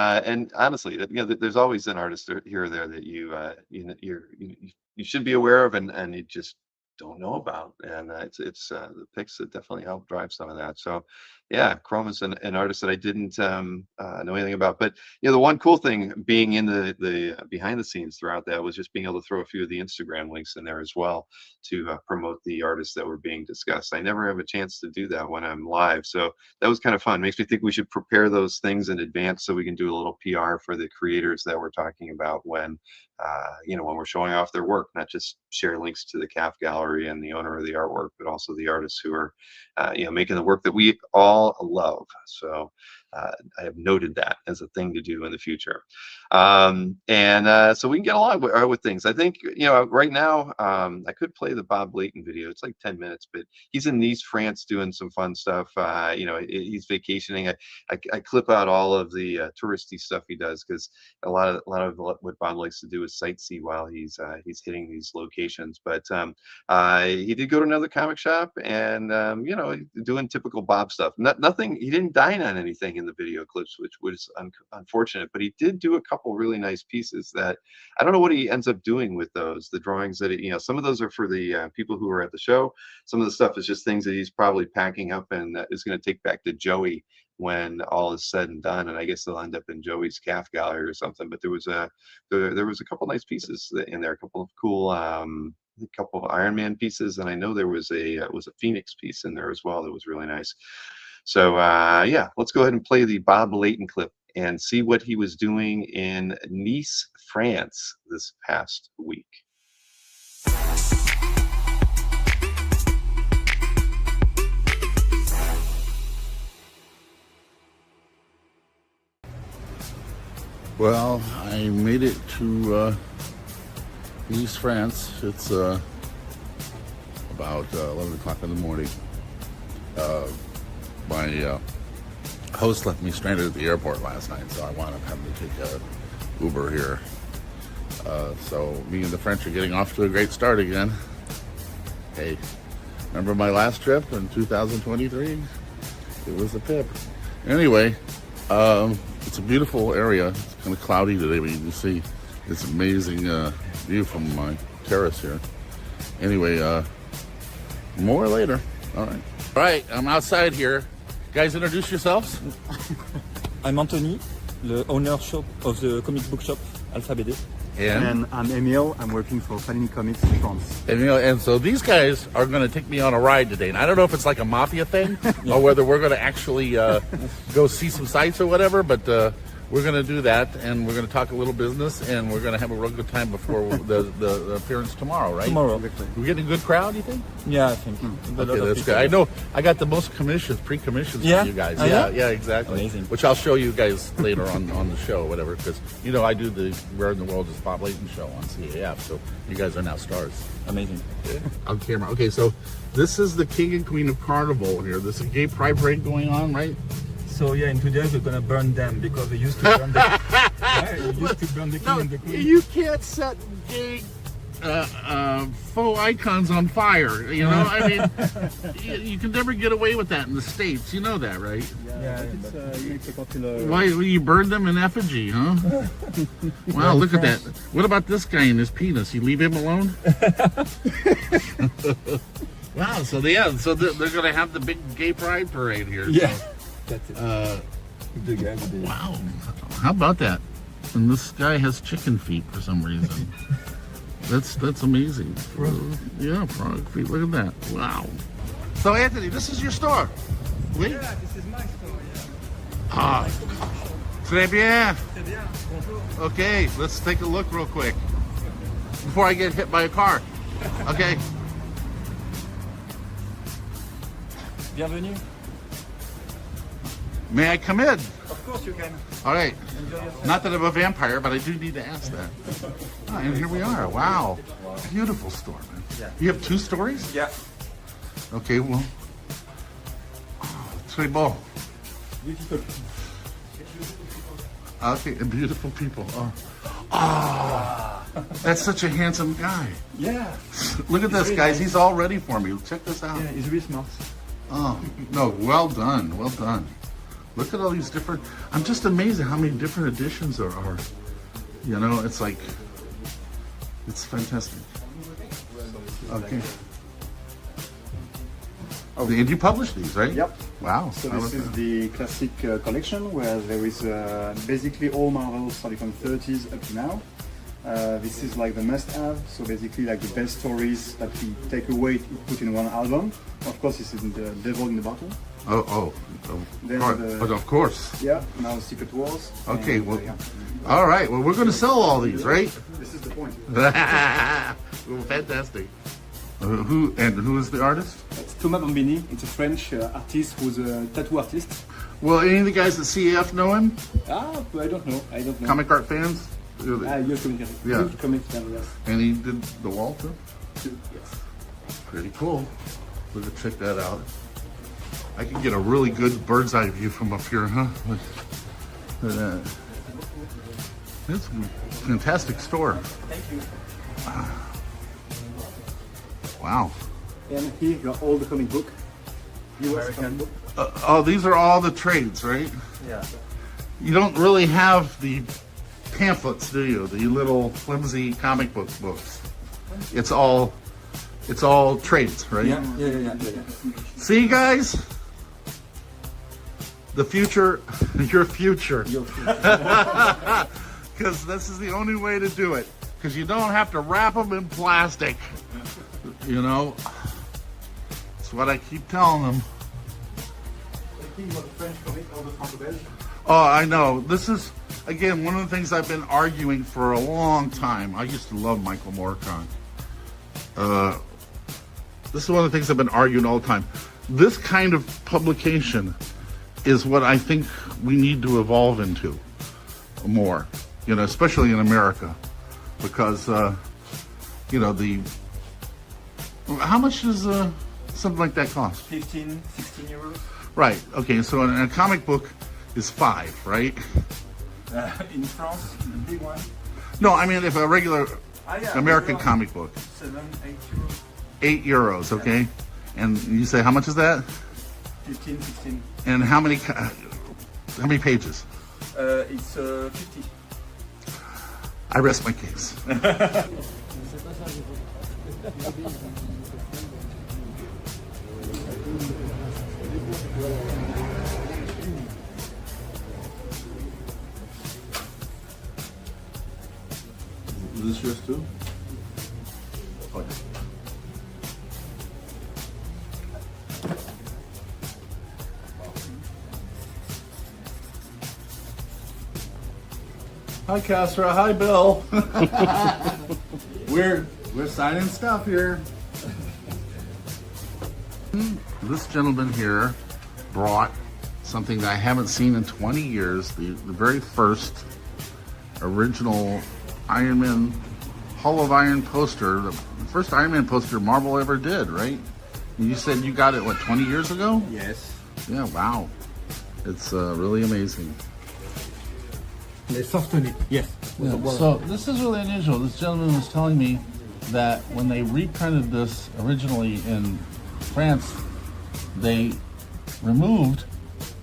[SPEAKER 1] honestly, there's always an artist here or there that you should be aware of, and you just don't know about, and it's the picks that definitely help drive some of that. So yeah, Chrome is an artist that I didn't know anything about, but the one cool thing being in the behind the scenes throughout that was just being able to throw a few of the Instagram links in there as well to promote the artists that were being discussed. I never have a chance to do that when I'm live, so that was kind of fun. Makes me think we should prepare those things in advance so we can do a little PR for the creators that we're talking about when when we're showing off their work, not just share links to the CAF gallery and the owner of the artwork, but also the artists who are making the work that we all love. So I have noted that as a thing to do in the future. So we can get along with things. I think, right now, I could play the Bob Leighton video. It's like 10 minutes, but he's in Nice, France, doing some fun stuff. He's vacationing. I clip out all of the touristy stuff he does, because a lot of what Bob likes to do is sightsee while he's hitting these locations. But he did go to another comic shop, and doing typical Bob stuff. Nothing. He didn't dine on anything in the video clips, which was unfortunate. But he did do a couple really nice pieces that I don't know what he ends up doing with those. The drawings that some of those are for the people who were at the show. Some of the stuff is just things that he's probably packing up and is going to take back to Joey when all is said and done. And I guess they'll end up in Joey's calf gallery or something. But there was a couple nice pieces in there, a couple of cool. A couple of Iron Man pieces, and I know there was a Phoenix piece in there as well that was really nice. So let's go ahead and play the Bob Leighton clip and see what he was doing in Nice, France this past week.
[SPEAKER 4] Well, I made it to Nice, France. It's about 11 o'clock in the morning. My host left me stranded at the airport last night, so I wound up having to take a Uber here. So me and the French are getting off to a great start again. Hey, remember my last trip in 2023? It was a pip. Anyway, it's a beautiful area. It's kind of cloudy today, but you can see this amazing view from my terrace here. Anyway, more later. All right, I'm outside here. Guys, introduce yourselves.
[SPEAKER 5] I'm Anthony, the owner shop of the comic book shop Alpha BD.
[SPEAKER 6] And I'm Emile. I'm working for Panini Comics in France.
[SPEAKER 4] And so these guys are going to take me on a ride today. And I don't know if it's like a mafia thing or whether we're going to actually go see some sights or whatever, but we're going to do that, and we're going to talk a little business, and we're going to have a real good time before the appearance tomorrow, right?
[SPEAKER 5] Tomorrow.
[SPEAKER 4] We're getting a good crowd, you think?
[SPEAKER 5] Yeah, I think.
[SPEAKER 4] Okay, that's good. I know I got the most pre-commissions
[SPEAKER 5] Yeah?
[SPEAKER 4] for you guys.
[SPEAKER 5] Oh,
[SPEAKER 4] yeah,
[SPEAKER 5] yeah?
[SPEAKER 4] exactly.
[SPEAKER 5] Amazing.
[SPEAKER 4] Which I'll show you guys later on the show or whatever, because, I do the Where in the World is Bob Leighton show on CAF, so you guys are now stars.
[SPEAKER 5] Amazing.
[SPEAKER 4] On camera. Okay, so this is the King and Queen of Carnival here. There's a gay pride parade going on, right?
[SPEAKER 5] So yeah, in 2 days we're gonna burn them because they used to burn the king and the queen.
[SPEAKER 4] You can't set gay faux icons on fire. I mean, you can never get away with that in the States. You know that, right?
[SPEAKER 5] Yeah,
[SPEAKER 6] It's a popular.
[SPEAKER 4] Why you burned them in effigy, huh? Wow, look at that. What about this guy and his penis? You leave him alone? Wow, so they're gonna have the big gay pride parade here.
[SPEAKER 5] Yeah.
[SPEAKER 4] So.
[SPEAKER 5] That's it.
[SPEAKER 4] Wow, how about that? And this guy has chicken feet for some reason. That's amazing. Yeah, frog feet. Look at that. Wow. So Anthony, this is your store. Oui?
[SPEAKER 5] Yeah, this is my store. Yeah.
[SPEAKER 4] Ah, très bien.
[SPEAKER 5] Très bien. Bonjour.
[SPEAKER 4] Okay, let's take a look real quick before I get hit by a car. Okay.
[SPEAKER 5] Bienvenue.
[SPEAKER 4] May I come in?
[SPEAKER 5] Of course you can.
[SPEAKER 4] All right.
[SPEAKER 5] Enjoy yourself.
[SPEAKER 4] Not that I'm a vampire, but I do need to ask that. Oh, and here we are. Wow. Beautiful store, man.
[SPEAKER 5] Yeah.
[SPEAKER 4] You have 2 stories?
[SPEAKER 5] Yeah.
[SPEAKER 4] Okay, well. Très bon.
[SPEAKER 5] Beautiful.
[SPEAKER 4] Okay, and beautiful people. Oh, that's such a handsome guy.
[SPEAKER 5] Yeah.
[SPEAKER 4] Look at this,
[SPEAKER 5] Very
[SPEAKER 4] guys.
[SPEAKER 5] nice.
[SPEAKER 4] He's all ready for me. Check this out.
[SPEAKER 5] Yeah, it's really smart.
[SPEAKER 4] Oh, no, well done. Well done. Look at all these different. I'm just amazed at how many different editions there are. It's like, it's fantastic. Okay. Oh, and you publish these, right?
[SPEAKER 6] Yep.
[SPEAKER 4] Wow.
[SPEAKER 6] So this is the classic collection where there is basically all Marvel starting from 30s up to now. This is like the must-have, so basically like the best stories that we take away, put in one album. Of course, this is the Devil in the Bottle.
[SPEAKER 4] Then of course.
[SPEAKER 6] Yeah, now Secret Wars.
[SPEAKER 4] Okay,
[SPEAKER 6] and,
[SPEAKER 4] well,
[SPEAKER 6] yeah.
[SPEAKER 4] all right. Well, we're going to sell all these, right?
[SPEAKER 6] This is the point.
[SPEAKER 4] Well, fantastic. Who is the artist?
[SPEAKER 6] It's Thomas Bambini. It's a French artist who's a tattoo artist.
[SPEAKER 4] Well, any of the guys at CAF know him?
[SPEAKER 6] Ah, I don't know.
[SPEAKER 4] Comic art fans?
[SPEAKER 6] You're comic.
[SPEAKER 4] Yeah.
[SPEAKER 6] Huge comic fan, yes.
[SPEAKER 4] And he did the wall too?
[SPEAKER 6] Yes.
[SPEAKER 4] Pretty cool. We're gonna check that out. I can get a really good bird's eye view from up here, huh? It's a fantastic store.
[SPEAKER 6] Thank you.
[SPEAKER 4] Wow.
[SPEAKER 6] And here you got all the comic book. US comic book.
[SPEAKER 4] Oh, these are all the trades, right?
[SPEAKER 6] Yeah.
[SPEAKER 4] You don't really have the pamphlets, do you? The little flimsy comic books. It's all trades, right?
[SPEAKER 6] Yeah.
[SPEAKER 4] See, guys? The future, your future. Because this is the only way to do it. Because you don't have to wrap them in plastic. You know? That's what I keep telling them. Oh, I know. This is, again, one of the things I've been arguing for a long time. I used to love Michael Moorcock. This is one of the things I've been arguing all the time. This kind of publication is what I think we need to evolve into more, you know, especially in America, because, you know, how much does something like that cost?
[SPEAKER 6] 15, 16 euros.
[SPEAKER 4] Right. Okay. So a comic book is $5, right?
[SPEAKER 6] In France, the big one.
[SPEAKER 4] No, I mean if a regular American comic book.
[SPEAKER 6] 7, 8 euros.
[SPEAKER 4] €8. Okay. And you say how much is that?
[SPEAKER 6] 15, 16.
[SPEAKER 4] And how many pages?
[SPEAKER 6] It's 50.
[SPEAKER 4] I rest my case. Is this yours too? Okay. Hi, Castra. Hi, Bill. We're signing stuff here. This gentleman here brought something that I haven't seen in 20 years. The very first original Iron Man Hall of Iron poster. The first Iron Man poster Marvel ever did, right? You said you got it, what, 20 years ago?
[SPEAKER 6] Yes.
[SPEAKER 4] Yeah, wow. It's really amazing.
[SPEAKER 5] Les softoniques, yes.
[SPEAKER 4] Yeah, so this is really unusual. This gentleman was telling me that when they reprinted this originally in France, they removed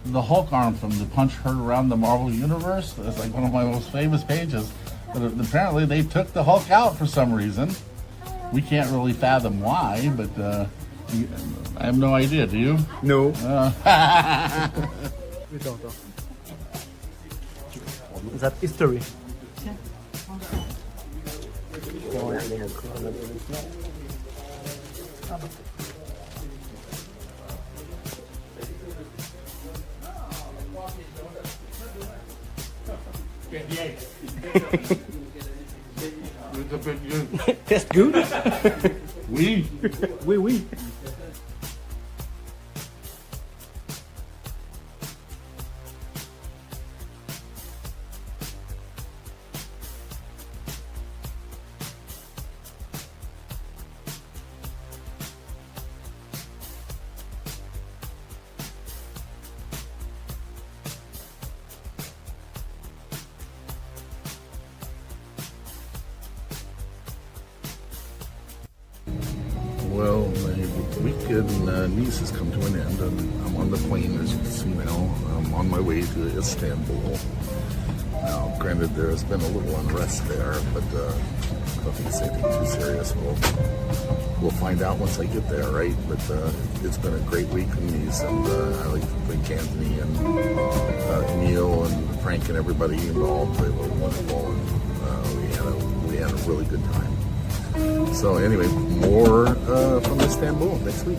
[SPEAKER 4] the Hulk arm from the punch heard around the Marvel Universe. It's like one of my most famous pages. But apparently they took the Hulk out for some reason. We can't really fathom why, but I have no idea. Do you?
[SPEAKER 5] No. That history. That's good.
[SPEAKER 4] Oui.
[SPEAKER 5] Oui, oui.
[SPEAKER 4] Well, my weekend niece has come to an end, and I'm on the plane, as you can see now. I'm on my way to Istanbul. Now, granted, there has been a little unrest there, but I don't think it's anything too serious. We'll find out once I get there, right? But it's been a great week in Nice, and I like to thank Anthony and Neil and Frank and everybody involved. They were wonderful, and we had a really good time. So anyway, more from Istanbul next week.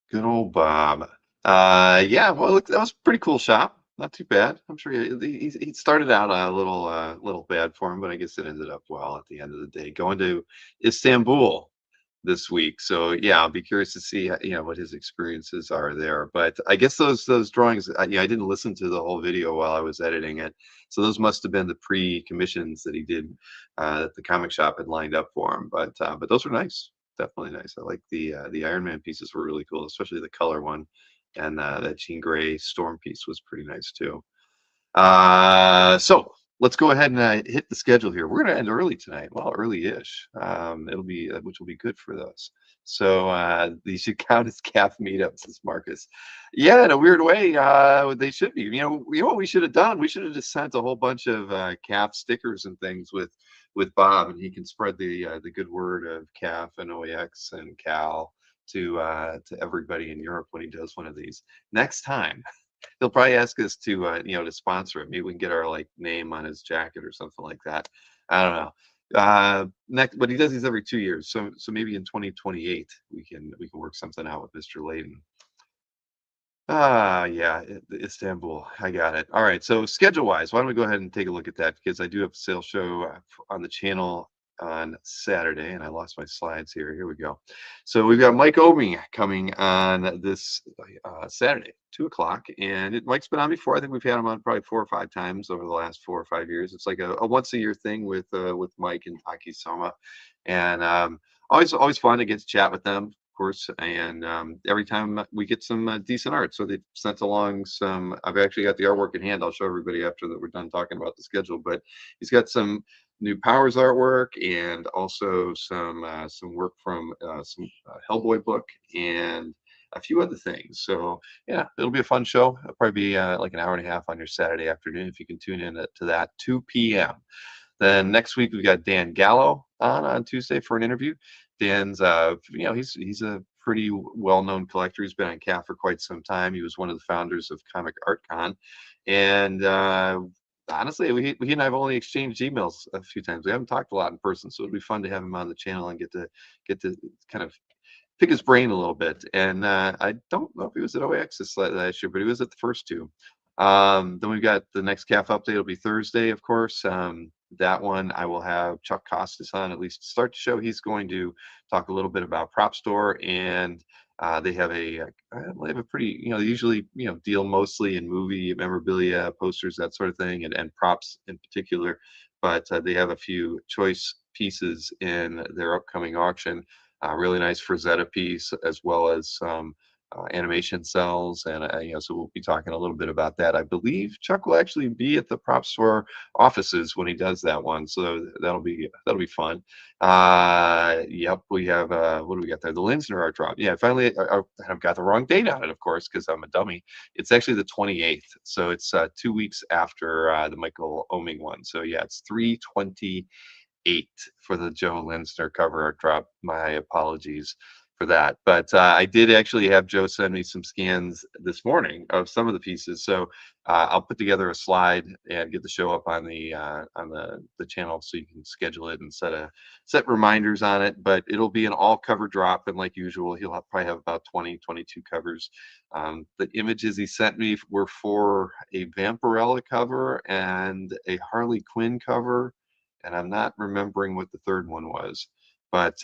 [SPEAKER 1] Good old Bob. Yeah, well, look, that was a pretty cool shop. Not too bad. I'm sure he started out a little bad for him, but I guess it ended up well at the end of the day. Going to Istanbul this week, so yeah, I'll be curious to see what his experiences are there. But I guess those drawings, I didn't listen to the whole video while I was editing it, so those must have been the pre-commissions that he did that the comic shop had lined up for him. But those were nice, definitely nice. I like the Iron Man pieces were really cool, especially the color one. And that Jean Grey Storm piece was pretty nice too. So let's go ahead and hit the schedule here. We're going to end early tonight. Well, early-ish. It'll be which will be good for those. So these should count as calf meetups, says Marcus. Yeah, in a weird way, they should be. You know what we should have done? We should have just sent a whole bunch of calf stickers and things with Bob, and he can spread the good word of calf and OAX and Cal to everybody in Europe when he does one of these. Next time, he'll probably ask us to sponsor it. Maybe we can get our name on his jacket or something like that. I don't know. Next, but he does these every 2 years, so maybe in 2028 we can work something out with Mr. Leighton. Yeah, Istanbul. I got it. All right. So schedule-wise, why don't we go ahead and take a look at that because I do have a sales show on the channel on Saturday, and I lost my slides here. Here we go. So we've got Mike Obing coming on this Saturday, 2 o'clock, and Mike's been on before. I think we've had him on probably 4 or 5 times over the last 4 or 5 years. It's like a once-a-year thing with Mike and Taki Soma, and always fun to get to chat with them. Course, and every time we get some decent art, so they sent along some. I've actually got the artwork in hand. I'll show everybody after that we're done talking about the schedule. But he's got some new Powers artwork and also some work from some Hellboy book and a few other things. So yeah, it'll be a fun show. It'll probably be like an hour and a half on your Saturday afternoon if you can tune in to that 2 p.m. Then next week we got Dan Gallo on Tuesday for an interview. Dan's, he's a pretty well-known collector. He's been on CAF for quite some time. He was one of the founders of Comic Art Con, and honestly, he and I have only exchanged emails a few times. We haven't talked a lot in person, so it'd be fun to have him on the channel and get to kind of pick his brain a little bit. And I don't know if he was at OAX last year, but he was at the first 2. Then we've got the next CAF update. It'll be Thursday, of course. That one I will have Chuck Costas on at least to start the show. He's going to talk a little bit about Prop Store, and they have a pretty, they usually deal mostly in movie memorabilia, posters, that sort of thing, and props in particular. But they have a few choice pieces in their upcoming auction. Really nice Frazetta piece, as well as some animation cells, and so we'll be talking a little bit about that. I believe Chuck will actually be at the Prop Store offices when he does that one, so that'll be fun. Yep, we have what do we got there? The Linsner art drop. Yeah, finally, I've got the wrong date on it, of course, because I'm a dummy. It's actually the 28th, so it's 2 weeks after the Michael Oeming one. So yeah, it's 3/28 for the Joe Linsner cover art drop. My apologies for that, but I did actually have Joe send me some scans this morning of some of the pieces, so I'll put together a slide and get the show up on the channel so you can schedule it and set reminders on it. But it'll be an all cover drop, and like usual, he'll probably have about 22 covers. The images he sent me were for a Vampirella cover and a Harley Quinn cover, and I'm not remembering what the third one was, but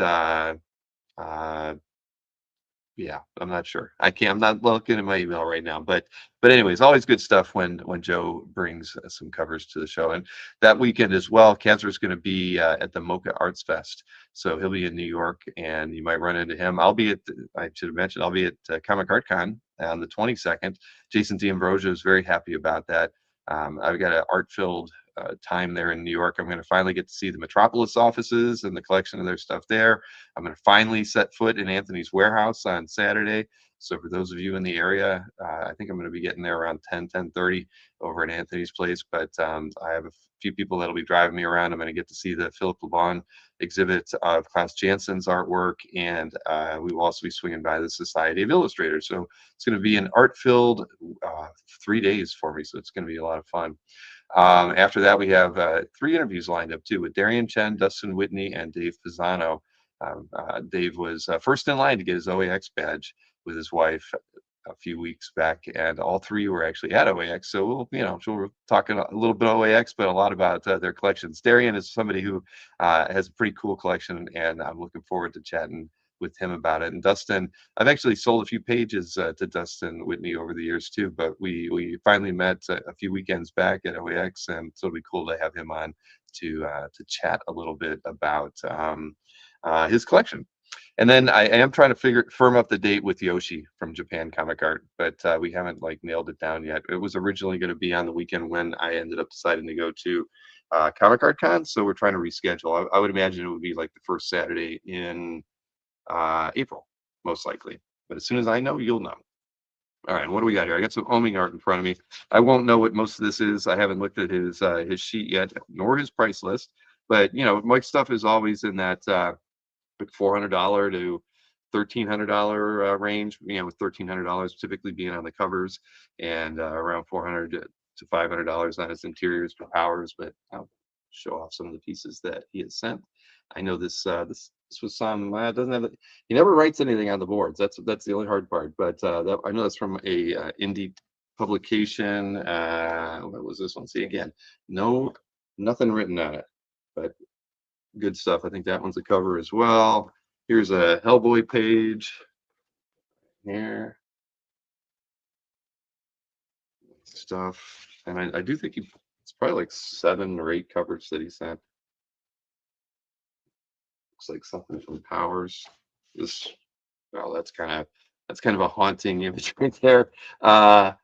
[SPEAKER 1] yeah, I'm not sure. I'm not looking at my email right now, but anyways, always good stuff when Joe brings some covers to the show. And that weekend as well, Cancer is going to be at the Mocha Arts Fest, so he'll be in New York, and you might run into him. I should have mentioned, I'll be at Comic Art Con on the 22nd. Jason D'Ambrosio is very happy about that. I've got an art-filled time there in New York. I'm going to finally get to see the Metropolis offices and the collection of their stuff there. I'm going to finally set foot in Anthony's warehouse on Saturday. So for those of you in the area, I think I'm going to be getting there around 10:30 over at Anthony's place. But I have a few people that'll be driving me around. I'm going to get to see the Philip LeBon exhibit of Klaus Jansen's artwork, and we will also be swinging by the Society of Illustrators. So it's going to be an art-filled 3 days for me. So it's going to be a lot of fun. After that, we have 3 interviews lined up too with Darian Chen, Dustin Whitney, and Dave Pisano. Dave was first in line to get his OAX badge with his wife. a few weeks back, and all three were actually at OAX. So so we're talking a little bit OAX, but a lot about their collections. Darian is somebody who has a pretty cool collection, and I'm looking forward to chatting with him about it. And Dustin, I've actually sold a few pages to Dustin Whitney over the years too, but we finally met a few weekends back at OAX, and so it'll be cool to have him on to chat a little bit about his collection. And then I am trying to firm up the date with Yoshi from Japan Comic Art, but we haven't like nailed it down yet. It was originally going to be on the weekend when I ended up deciding to go to Comic Art Con, so we're trying to reschedule. I would imagine it would be like the first Saturday in April, most likely. But as soon as I know, you'll know. All right, what do we got here? I got some Oming art in front of me. I won't know what most of this is. I haven't looked at his sheet yet, nor his price list. But Mike's stuff is always in that $400 to $1,300 range. With $1,300 typically being on the covers, and around $400 to $500 on his interiors for powers. But I'll show off some of the pieces that he has sent. I know this was some doesn't have he never writes anything on the boards. That's the only hard part. But I know that's from a indie publication. What was this one? See, again, nothing written on it, but good stuff. I think that one's a cover as well. Here's a Hellboy page here. Stuff, and I do think it's probably like 7 or 8 covers that he sent. Looks like something from Powers. That's kind of a haunting image right there. I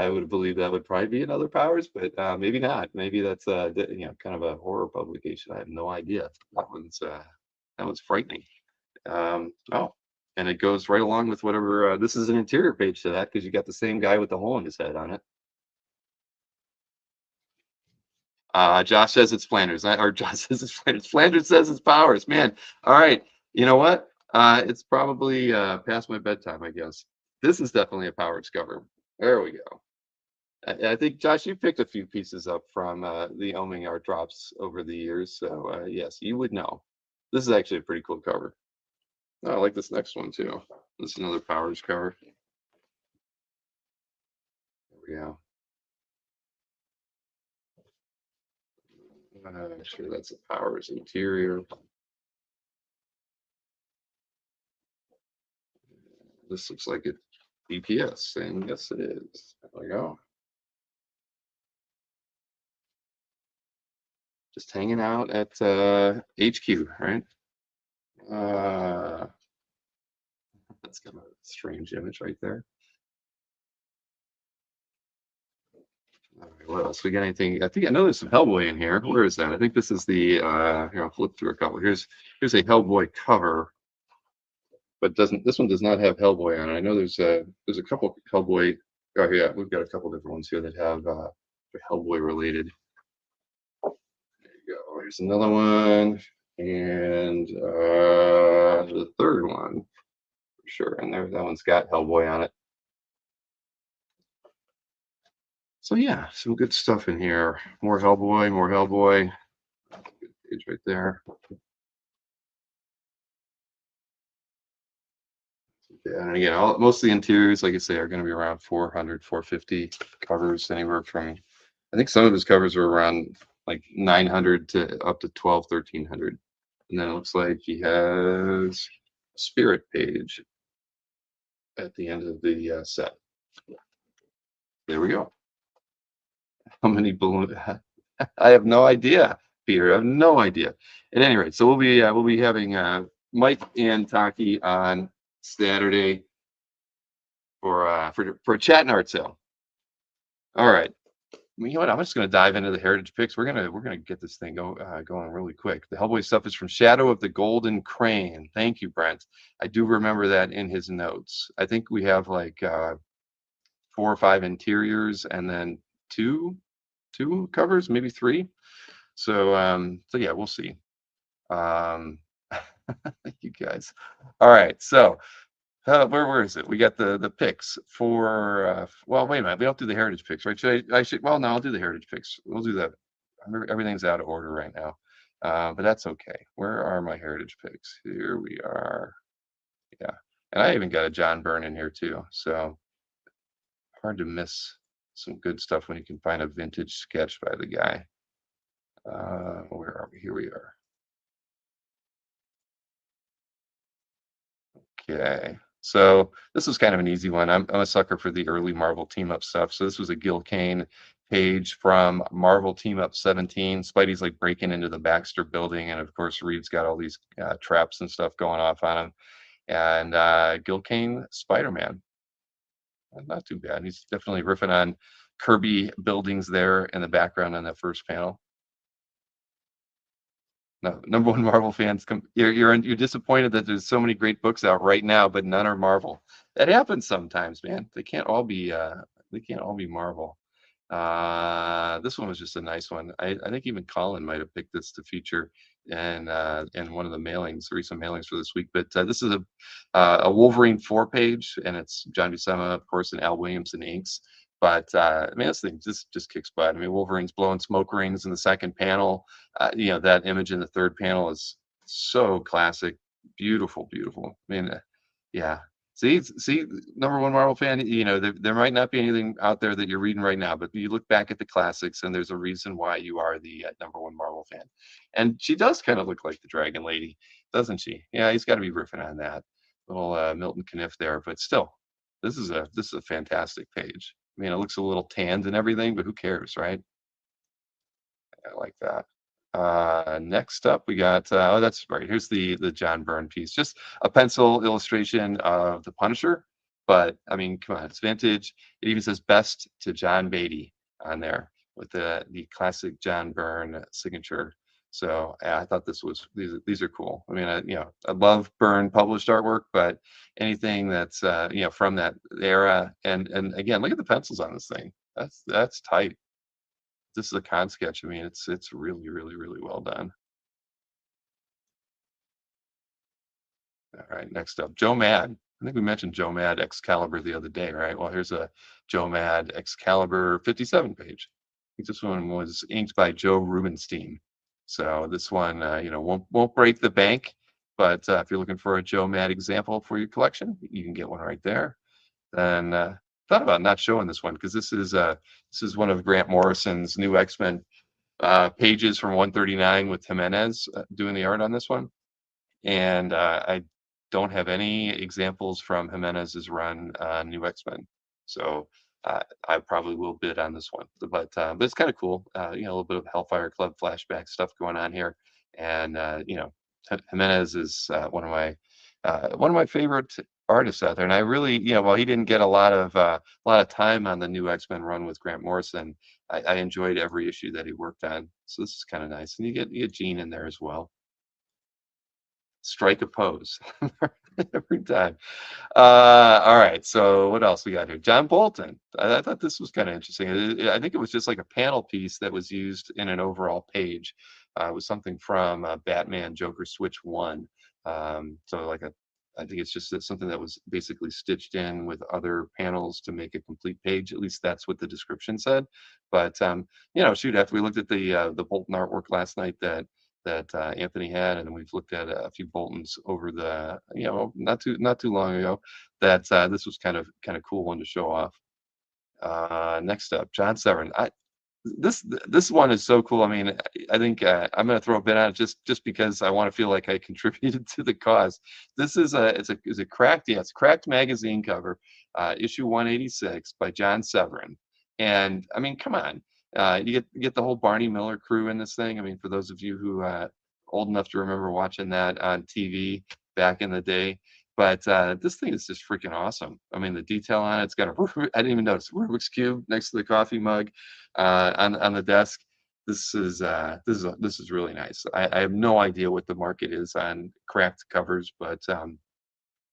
[SPEAKER 1] would believe that would probably be another Powers, but maybe not. Maybe that's kind of a horror publication. I have no idea. That one's frightening. And it goes right along with whatever. This is an interior page to that, because you got the same guy with the hole in his head on it. Josh says it's Flanders, or Josh says it's Flanders. Flanders says it's Powers. Man, all right. You know what? It's probably past my bedtime, I guess. This is definitely a Powers cover. There we go. I think, Josh, you picked a few pieces up from the Oming art drops over the years, so yes, you would know. This is actually a pretty cool cover. Oh, I like this next one too. This is another Powers cover. There we go. Sure, that's a Powers interior. This looks like it BPS, and yes, it is. There we go. Just hanging out at HQ, right? That's kind of a strange image right there. All right, what else? We got anything? I know there's some Hellboy in here. Where is that? I think this is the here, I'll flip through a couple. Here's a Hellboy cover, but this one does not have Hellboy on it. I know there's a couple Hellboy. Oh yeah, we've got a couple different ones here that have Hellboy related. There you go. Here's another one, and the third one for sure. And that one's got Hellboy on it. So yeah, some good stuff in here. More Hellboy, more Hellboy. Good page right there. Yeah, and again, most of the interiors, like I say, are going to be around 400, 450 covers, anywhere from, I think some of his covers are around like 900 to up to 12, 1300. And then it looks like he has a spirit page at the end of the set. There we go. How many balloons? I have no idea, Peter. I have no idea. At any rate, so we'll be having Mike and Taki on Saturday for a chat and art sale. All right. You know what? I'm just going to dive into the heritage picks. We're gonna get this thing going really quick. The Hellboy stuff is from Shadow of the Golden Crane. Thank you, Brent. I do remember that in his notes. I think we have like 4 or 5 interiors, and then two covers, maybe 3. So yeah, we'll see. Thank you guys. All right, so where is it? We got the picks for well, wait a minute, we don't do the heritage picks, right? Well, no, I'll do the heritage picks. We'll do that. Everything's out of order right now, but that's okay. Where are my heritage picks? Here we are. Yeah, And I even got a John Byrne in here too. So hard to miss some good stuff when you can find a vintage sketch by the guy. Where are we? Here we are. Okay. So this was kind of an easy one. I'm a sucker for the early Marvel team up stuff. So this was a Gil Kane page from Marvel Team Up 17. Spidey's like breaking into the Baxter building, and of course Reed's got all these traps and stuff going off on him. And Gil Kane Spider-Man, not too bad. He's definitely riffing on Kirby buildings there in the background on that first panel. No, number one Marvel fans, you're disappointed that there's so many great books out right now, but none are Marvel. That happens sometimes, man. They can't all be Marvel. This one was just a nice one. I think even Colin might have picked this to feature in one of the mailings, recent mailings for this week. But this is a Wolverine 4-page, and it's John Buscema, of course, and Al Williamson inks. But I mean, this thing just kicks butt. I mean, Wolverine's blowing smoke rings in the second panel. That image in the third panel is so classic, beautiful, beautiful. I mean, yeah. See, number one Marvel fan. There might not be anything out there that you're reading right now, but you look back at the classics, and there's a reason why you are the number one Marvel fan. And she does kind of look like the Dragon Lady, doesn't she? Yeah, he's got to be riffing on that little Milton Caniff there, but still, this is a fantastic page. I mean, it looks a little tanned and everything, but who cares, right? I like that. Next up, we got, oh, that's right. Here's the John Byrne piece. Just a pencil illustration of the Punisher. But, I mean, come on, it's vintage. It even says best to John Beatty on there with the classic John Byrne signature. So I thought these are cool. I mean, I love Byrne published artwork, but anything that's from that era, and again, look at the pencils on this thing. That's tight. This is a con sketch. I mean, it's really, really, really well done. All right, next up, Joe Mad. I think we mentioned Joe Mad Excalibur the other day, right? Well, here's a Joe Mad Excalibur 57 page. I think this one was inked by Joe Rubenstein. So this one, won't break the bank, but if you're looking for a Joe Mad example for your collection, you can get one right there. Then thought about not showing this one because this is one of Grant Morrison's new X-Men pages from 139 with Jimenez doing the art on this one, and I don't have any examples from Jimenez's run on New X-Men, so I probably will bid on this one. But it's kind of cool, a little bit of Hellfire Club flashback stuff going on here, and Jimenez is one of my favorite artists out there, and I really, while he didn't get a lot of time on the New X-Men run with Grant Morrison, I enjoyed every issue that he worked on. So this is kind of nice, and you get Gene in there as well. Strike a pose every time. All right, so what else we got here? John Bolton. I thought this was kind of interesting. I think it was just like a panel piece that was used in an overall page. It was something from Batman Joker Switch 1. So I think it's just something that was basically stitched in with other panels to make a complete page. At least that's what the description said. But shoot, after we looked at the Bolton artwork last night that Anthony had, and we've looked at a few Boltons over the not too long ago, that this was kind of cool one to show off. Next up, John Severin. This one is so cool. I mean, I think I'm going to throw a bit on it just because I want to feel like I contributed to the cause. This is it's a cracked magazine cover, issue 186 by John Severin, and I mean, come on. You get the whole Barney Miller crew in this thing. I mean, for those of you who old enough to remember watching that on TV back in the day, but this thing is just freaking awesome. I mean, the detail on it's got I didn't even notice Rubik's cube next to the coffee mug on the desk. This is really nice. I have no idea what the market is on cracked covers, but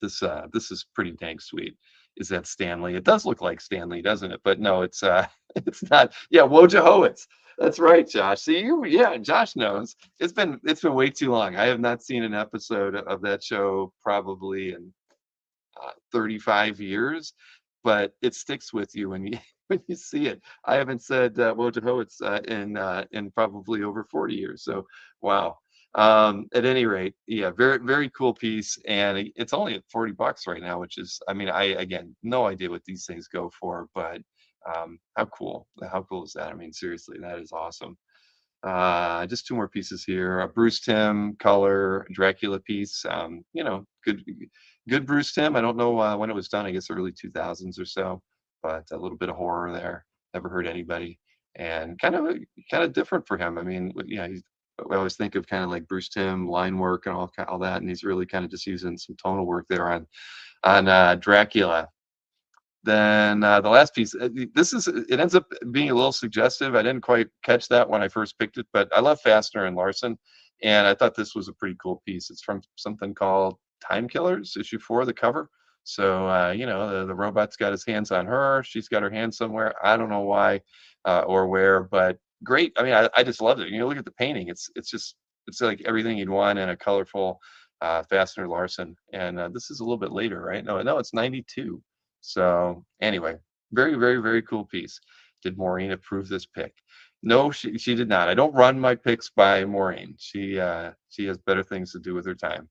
[SPEAKER 1] this is pretty dang sweet. Is that Stanley? It does look like Stanley, doesn't it? But no, it's not. Yeah, Wojciechowicz. That's right, Josh. See, Josh knows. It's been way too long. I have not seen an episode of that show probably in 35 years, but it sticks with you when you see it. I haven't said Wojciechowicz in probably over 40 years. So wow. At any rate, yeah, very, very cool piece. And it's only at $40 right now, which is, I mean, again, no idea what these things go for, but how cool. How cool is that? I mean, seriously, that is awesome. Just two more pieces here. A Bruce Timm color Dracula piece. Good Bruce Timm. I don't know when it was done. I guess early 2000s or so, but a little bit of horror there. Never hurt anybody, and kind of different for him. I mean, I always think of kind of like Bruce Timm line work and all that, and he's really kind of just using some tonal work there on Dracula. Then the last piece, it ends up being a little suggestive. I didn't quite catch that when I first picked it, but I love Fastener and Larson, and I thought this was a pretty cool piece. It's from something called Time Killers, issue 4, the cover. So the robot's got his hands on her. She's got her hands somewhere. I don't know why or where, but great. I mean, I just loved it. Look at the painting. It's like everything you'd want in a colorful Fastener Larson. And this is a little bit later, right? No, it's 92. So anyway, very, very, very cool piece. Did Maureen approve this pick? No, she did not. I don't run my picks by Maureen. She has better things to do with her time.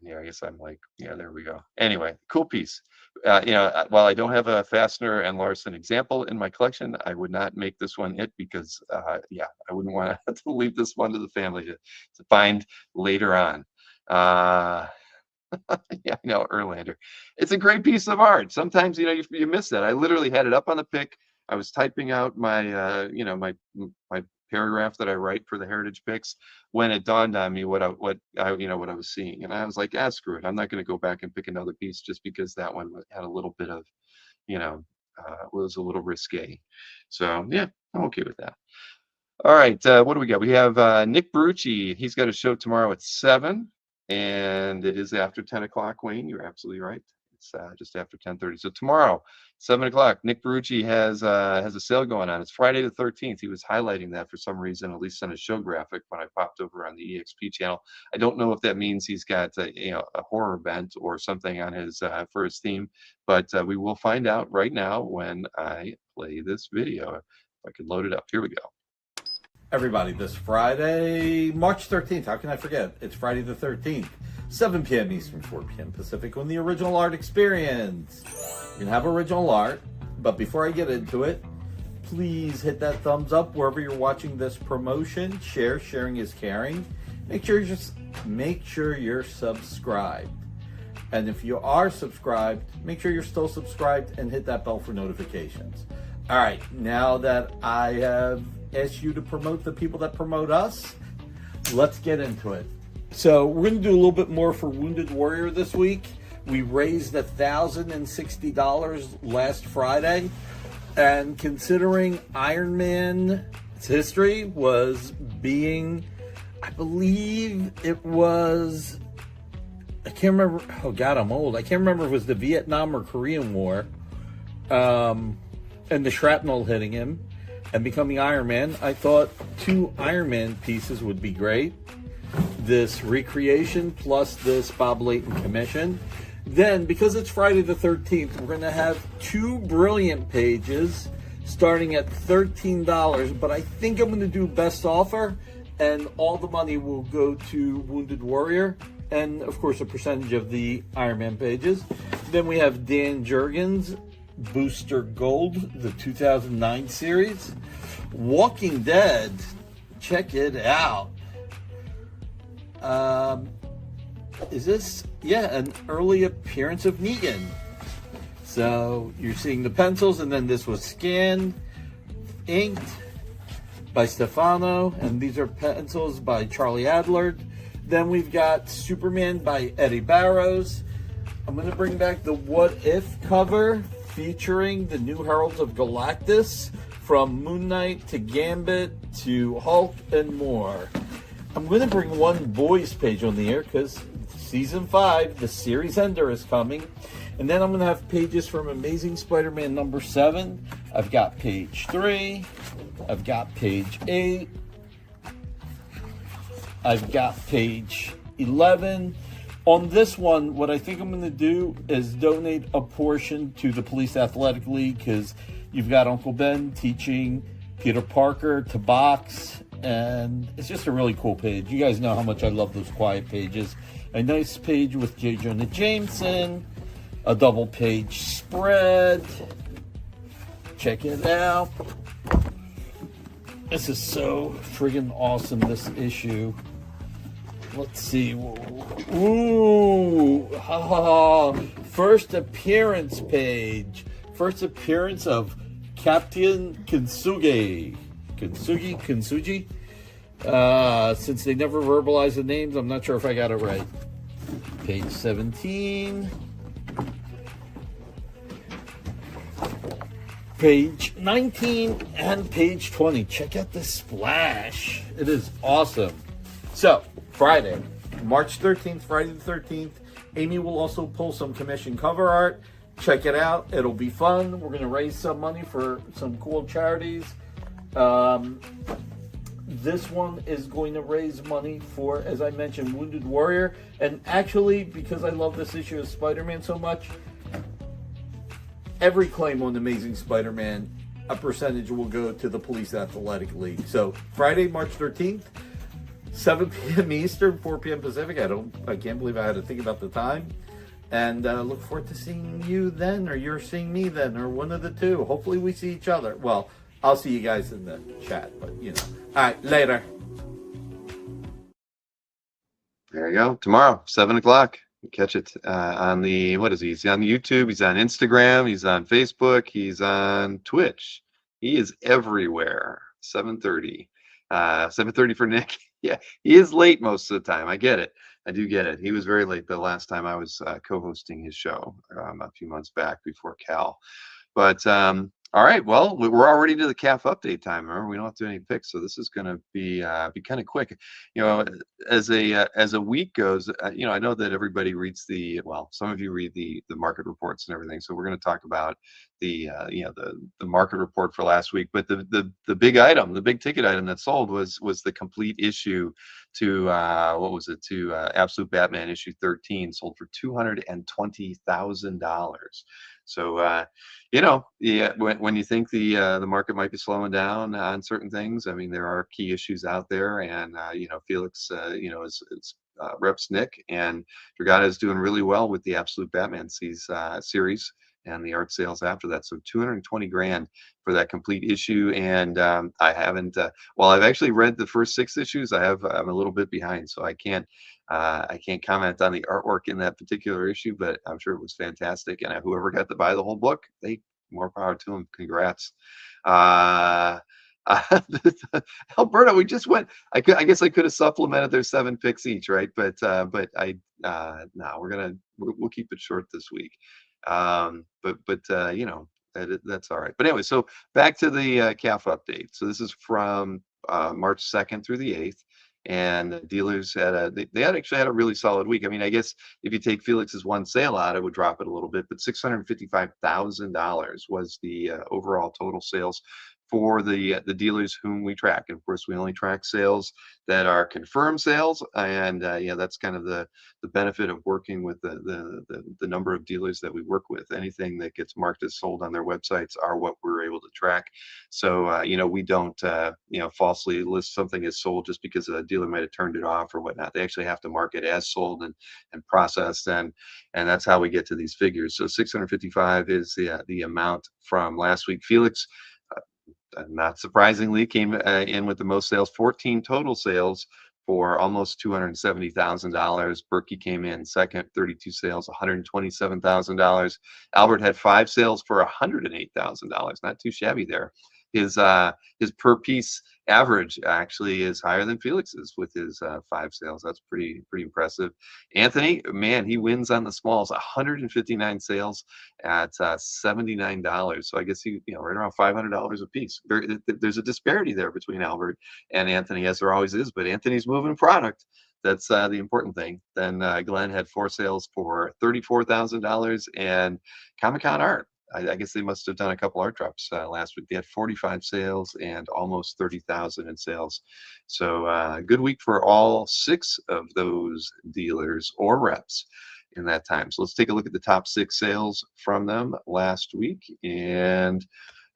[SPEAKER 1] Yeah, I guess I'm like, yeah, there we go. Anyway, cool piece. While I don't have a Fastener and Larson example in my collection, I would not make this one it because, I wouldn't want to leave this one to the family to find later on. Yeah, I know, Erlander. It's a great piece of art. Sometimes, you miss that. I literally had it up on the pick. I was typing out my, my paragraph that I write for the Heritage Picks when it dawned on me what I was seeing, and I was like, screw it. I'm not going to go back and pick another piece just because that one had a little bit of, was a little risque. So yeah, I'm okay with that. All right, what do we got? We have Nick Barrucci. He's got a show tomorrow at 7. And it is after 10 o'clock, Wayne. You're absolutely right. It's just after 10:30. So tomorrow, 7 o'clock, Nick Barrucci has a sale going on. It's Friday the 13th. He was highlighting that for some reason, at least on his show graphic when I popped over on the EXP channel. I don't know if that means he's got a horror bent or something on his for his theme, but we will find out right now when I play this video. If I can load it up. Here we go.
[SPEAKER 7] Everybody, this Friday, March 13th, how can I forget? It's Friday the 13th, 7 p.m. Eastern, 4 p.m. Pacific, on the Original Art Experience. You can have original art, but before I get into it, please hit that thumbs up wherever you're watching this promotion. Sharing is caring. Make sure you're subscribed. And if you are subscribed, make sure you're still subscribed and hit that bell for notifications. All right, now that I have asked you to promote the people that promote us, let's get into it. So we're going to do a little bit more for Wounded Warrior this week. We raised $1,060 last Friday, and considering Iron Man's history was being, I believe it was, I can't remember, oh God, I'm old. I can't remember if it was the Vietnam or Korean War, and the shrapnel hitting him and becoming Iron Man, I thought 2 Iron Man pieces would be great. This recreation plus this Bob Leighton commission. Then, because it's Friday the 13th, we're going to have 2 brilliant pages starting at $13, but I think I'm going to do best offer, and all the money will go to Wounded Warrior, and of course a percentage of the Iron Man pages. Then we have Dan Jurgens, Booster Gold, the 2009 series. Walking Dead, check it out. Is this, an early appearance of Negan. So you're seeing the pencils, and then this was scanned, inked by Stefano, and these are pencils by Charlie Adler. Then we've got Superman by Eddie Barrows. I'm going to bring back the What If cover featuring the new Heralds of Galactus, from Moon Knight to Gambit to Hulk and more. I'm going to bring one boys page on the air because season 5, the series ender, is coming. And then I'm going to have pages from Amazing Spider-Man number 7. I've got page 3. I've got page 8. I've got page 11. On this one, what I think I'm going to do is donate a portion to the Police Athletic League, because you've got Uncle Ben teaching Peter Parker to box,
[SPEAKER 8] and it's just a really cool page. You guys know how much I love those quiet pages. A nice page with J. Jonah Jameson, a double page spread. Check it out. This is so friggin' awesome, this issue. Let's see. Ooh, ha ha ha. First appearance page. First appearance of Captain Kintsugi. Kintsugi? Since they never verbalize the names, I'm not sure if I got it right. Page 17. Page 19 and page 20. Check out this splash. It is awesome.
[SPEAKER 7] So, Friday, March 13th, Friday the 13th, Amy will also pull some commission cover art. Check it out. It'll be fun. We're going to raise some money for some cool charities. This one is going to raise money for, as I mentioned, Wounded Warrior. And actually, because I love this issue of Spider-Man so much, every claim on Amazing Spider-Man, a percentage will go to the Police Athletic League. So, Friday, March 13th, 7 p.m. Eastern, 4 p.m. Pacific. I can't believe I had to think about the time. And look forward to seeing you then, or you're seeing me then, or one of the two. Hopefully we see each other. Well, I'll see you guys in the chat, but you know. All right, later.
[SPEAKER 1] There you go. Tomorrow, 7 o'clock. Catch it on the, what is he? He's on YouTube. He's on Instagram. He's on Facebook. He's on Twitch. He is everywhere. 7:30. 7:30 for Nick. Yeah, he is late most of the time. I get it. I do get it. He was very late the last time I was co-hosting his show a few months back before Cal. But all right, well, we're already to the CAF update time. Remember, we don't have to do any picks, so this is going to be kind of quick. You know, as a week goes, you know, I know that everybody reads some of you read the market reports and everything. So we're going to talk about the market report for last week. But the big item, the big ticket item that sold was the complete issue to Absolute Batman issue 13, sold for $220,000. So you know, yeah, when you think the market might be slowing down on certain things, I mean, there are key issues out there, and you know, Felix, you know, is reps Nick, and Dragata is doing really well with the Absolute Batman series and the art sales after that. So 220 grand for that complete issue. And I haven't, well, I've actually read the first 6 issues. I'm a little bit behind, so I can't comment on the artwork in that particular issue, but I'm sure it was fantastic. And whoever got to buy the whole book, more power to them. Congrats. Alberta, we just went. I guess I could have supplemented their 7 picks each, right? But no, we'll keep it short this week. But you know, that's all right. But anyway, so back to the CAF update. So this is from March 2nd through the 8th. And dealers they actually had a really solid week. I mean, I guess if you take Felix's one sale out, it would drop it a little bit, but $655,000 was the overall total sales for the dealers whom we track. And of course, we only track sales that are confirmed sales, and yeah, that's kind of the benefit of working with the number of dealers that we work with. Anything that gets marked as sold on their websites are what we're able to track. So you know, we don't you know, falsely list something as sold just because a dealer might have turned it off or whatnot. They actually have to mark it as sold and processed, and that's how we get to these figures. So 655 is the amount from last week. Felix, not surprisingly, came in with the most sales, 14 total sales for almost $270,000. Berkey came in second, 32 sales, $127,000. Albert had 5 sales for $108,000. Not too shabby there. His per piece average actually is higher than Felix's with his 5 sales. That's pretty impressive. Anthony, man, he wins on the smalls. 159 sales at $79. So I guess he, you know, right around $500 a piece. There's a disparity there between Albert and Anthony, as there always is. But Anthony's moving product. That's the important thing. Then Glenn had 4 sales for $34,000, and Comic-Con Art, I guess they must have done a couple art drops last week. They had 45 sales and almost 30,000 in sales. So good week for all 6 of those dealers or reps in that time. So let's take a look at the top 6 sales from them last week. And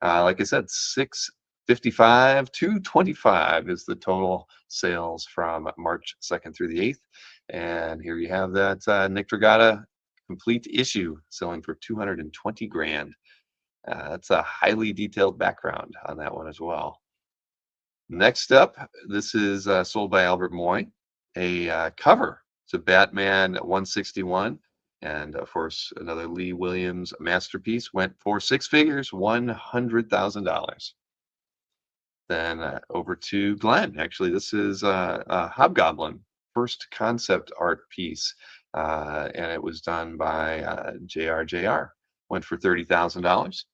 [SPEAKER 1] like I said, 6 55,225 is the total sales from March 2nd through the 8th. And here you have that Nick Dragata complete issue selling for 220 grand. That's a highly detailed background on that one as well. Next up, this is sold by Albert Moy, a cover. It's a Batman 161. And of course, another Lee Williams masterpiece, went for six figures, $100,000. Then over to Glenn. Actually, this is a Hobgoblin first concept art piece, and it was done by JR. Went for $30,000.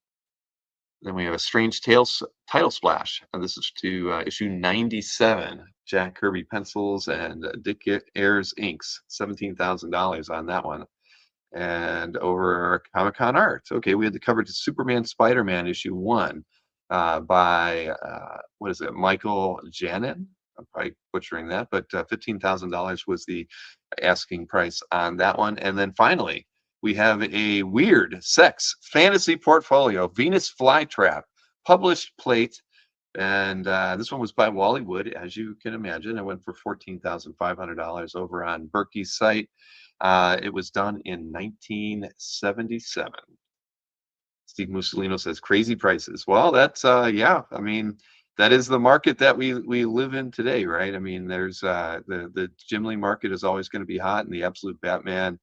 [SPEAKER 1] Then we have a Strange Tales title splash, and this is to issue 97. Jack Kirby pencils and Dick Ayers inks, $17,000 on that one. And over Comic-Con art. Okay, we had the cover to Superman Spider-Man issue 1 by what is it, Michael Janin? I'm probably butchering that, but $15,000 was the asking price on that one. And then finally, we have a weird sex fantasy portfolio, Venus Flytrap, published plate. And this one was by Wally Wood, as you can imagine. It went for $14,500 over on Berkey's site. It was done in 1977. Steve Mussolino says crazy prices. Well, that's yeah. I mean, that is the market that we live in today, right? I mean, there's the Jim Lee market is always going to be hot, and the Absolute Batman,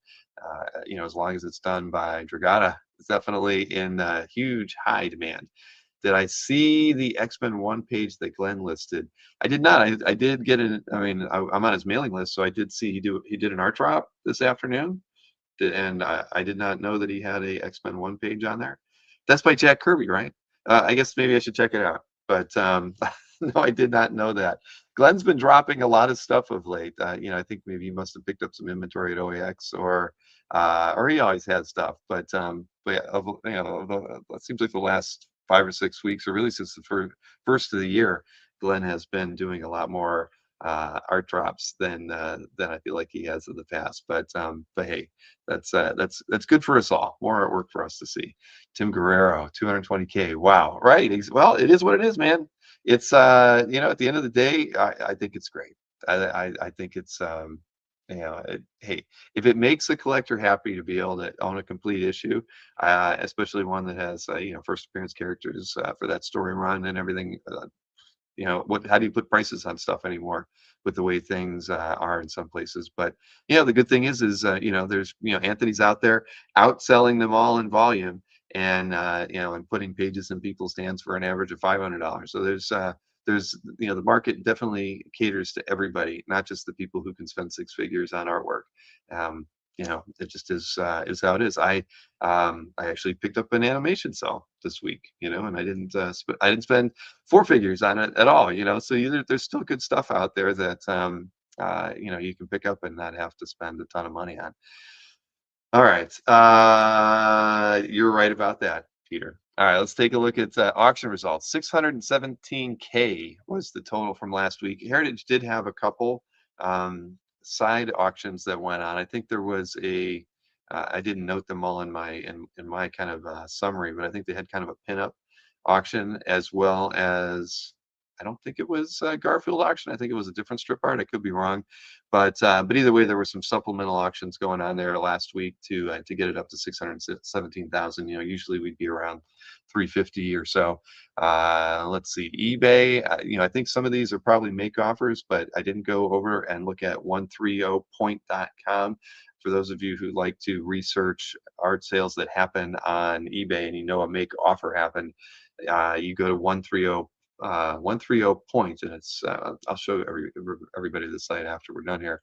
[SPEAKER 1] you know, as long as it's done by Dragata, it's definitely in huge high demand. Did I see the X-Men 1 page that Glenn listed? I did not. I did get it. I mean, I'm on his mailing list, so I did see he did an art drop this afternoon, and I did not know that he had a X-Men 1 page on there. That's by Jack Kirby, right? I guess maybe I should check it out. But no, I did not know that. Glenn's been dropping a lot of stuff of late. You know, I think maybe he must have picked up some inventory at OAX, or he always had stuff. But yeah, you know, it seems like the last 5 or 6 weeks, or really since the first of the year, Glenn has been doing a lot more art drops than I feel like he has in the past. But hey, that's good for us all. More artwork for us to see. Tim Guerrero, 220K. Wow, right? Well, it is what it is, man. It's you know, at the end of the day, I think it's great. I think it's you know, hey, if it makes a collector happy to be able to own a complete issue, especially one that has you know, first appearance characters for that story run and everything. You know, how do you put prices on stuff anymore with the way things are in some places? But you know, the good thing is you know, there's, you know, Anthony's out there outselling them all in volume, and you know, and putting pages in people's hands for an average of $500. So there's you know, the market definitely caters to everybody, not just the people who can spend six figures on artwork. You know, it just is how it is. I actually picked up an animation cell this week, you know, and I didn't spend four figures on it at all, you know. So there's still good stuff out there that you know, you can pick up and not have to spend a ton of money on. All right, you're right about that, Peter. All right, let's take a look at auction results. 617K was the total from last week. Heritage did have a couple side auctions that went on. I think there was I didn't note them all in my kind of summary, but I think they had kind of a pinup auction, as well as, I don't think it was Garfield auction. I think it was a different strip art. I could be wrong, but either way, there were some supplemental auctions going on there last week to get it up to 617,000. You know, usually we'd be around 350 or so. Let's see, eBay. You know, I think some of these are probably make offers, but I didn't go over and look at 130point.com. For those of you who like to research art sales that happen on eBay, and you know, a make offer happened, you go to 130 point, and it's I'll show everybody the site after we're done here.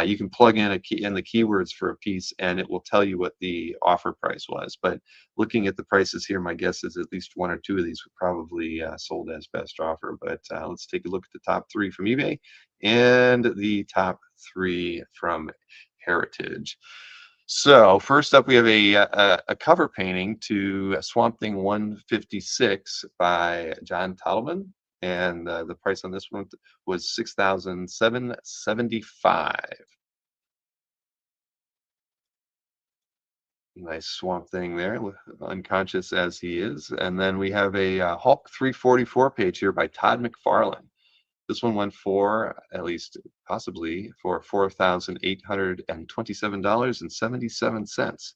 [SPEAKER 1] You can plug in the keywords for a piece, and it will tell you what the offer price was. But looking at the prices here, my guess is at least one or two of these were probably sold as best offer. But let's take a look at the top three from eBay and the top three from Heritage. So first up, we have a cover painting to Swamp Thing 156 by John Tolman, and the price on this one was $6,775. Nice Swamp Thing there, unconscious as he is. And then we have a Hulk 344 page here by Todd McFarlane. This one went for, at least possibly, for $4,827.77.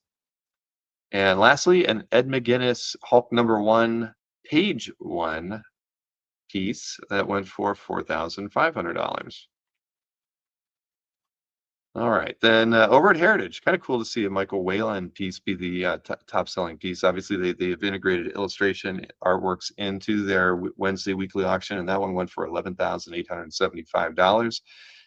[SPEAKER 1] And lastly, an Ed McGuinness Hulk #1 page 1 piece that went for $4,500. All right, then over at Heritage, kind of cool to see a Michael Whalen piece be the top-selling piece. Obviously, they have integrated illustration artworks into their Wednesday weekly auction, and that one went for $11,875.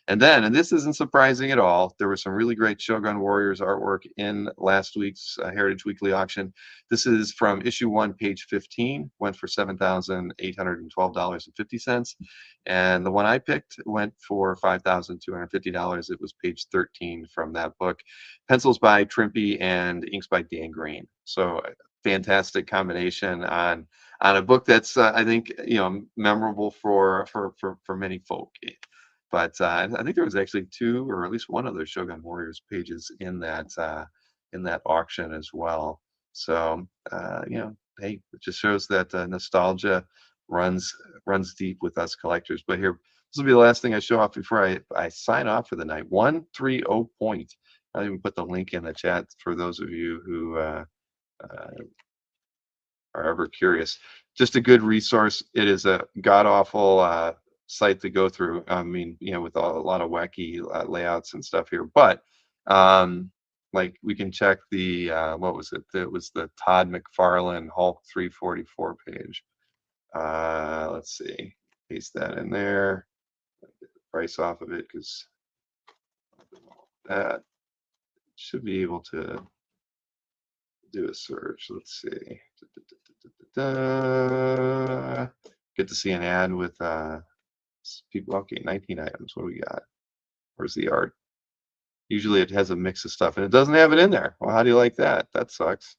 [SPEAKER 1] And then, and this isn't surprising at all, there was some really great Shogun Warriors artwork in last week's Heritage Weekly auction. This is from issue 1, page 15, went for $7,812.50. And the one I picked went for $5,250. It was page 13 from that book. Pencils by Trimpey and inks by Dan Green. So fantastic combination on a book that's I think memorable for many folk. But I think there was actually 2 or at least one other Shogun Warriors pages in that auction as well. So hey, it just shows that nostalgia runs deep with us collectors. But here, this will be the last thing I show off before I sign off for the night. 130 Point. I'll even put the link in the chat for those of you who are ever curious. Just a good resource. It is a god awful site to go through. I mean, with a lot of wacky layouts and stuff here, but like we can check the what was it? It was the Todd McFarlane Hulk 344 page. Let's see, paste that in there. Get the price off of it because that should be able to do a search. Let's see. Get to see an ad with people. Okay, 19 items. What do we got? Where's the art? Usually it has a mix of stuff and it doesn't have it in there. Well, how do you like that? That sucks.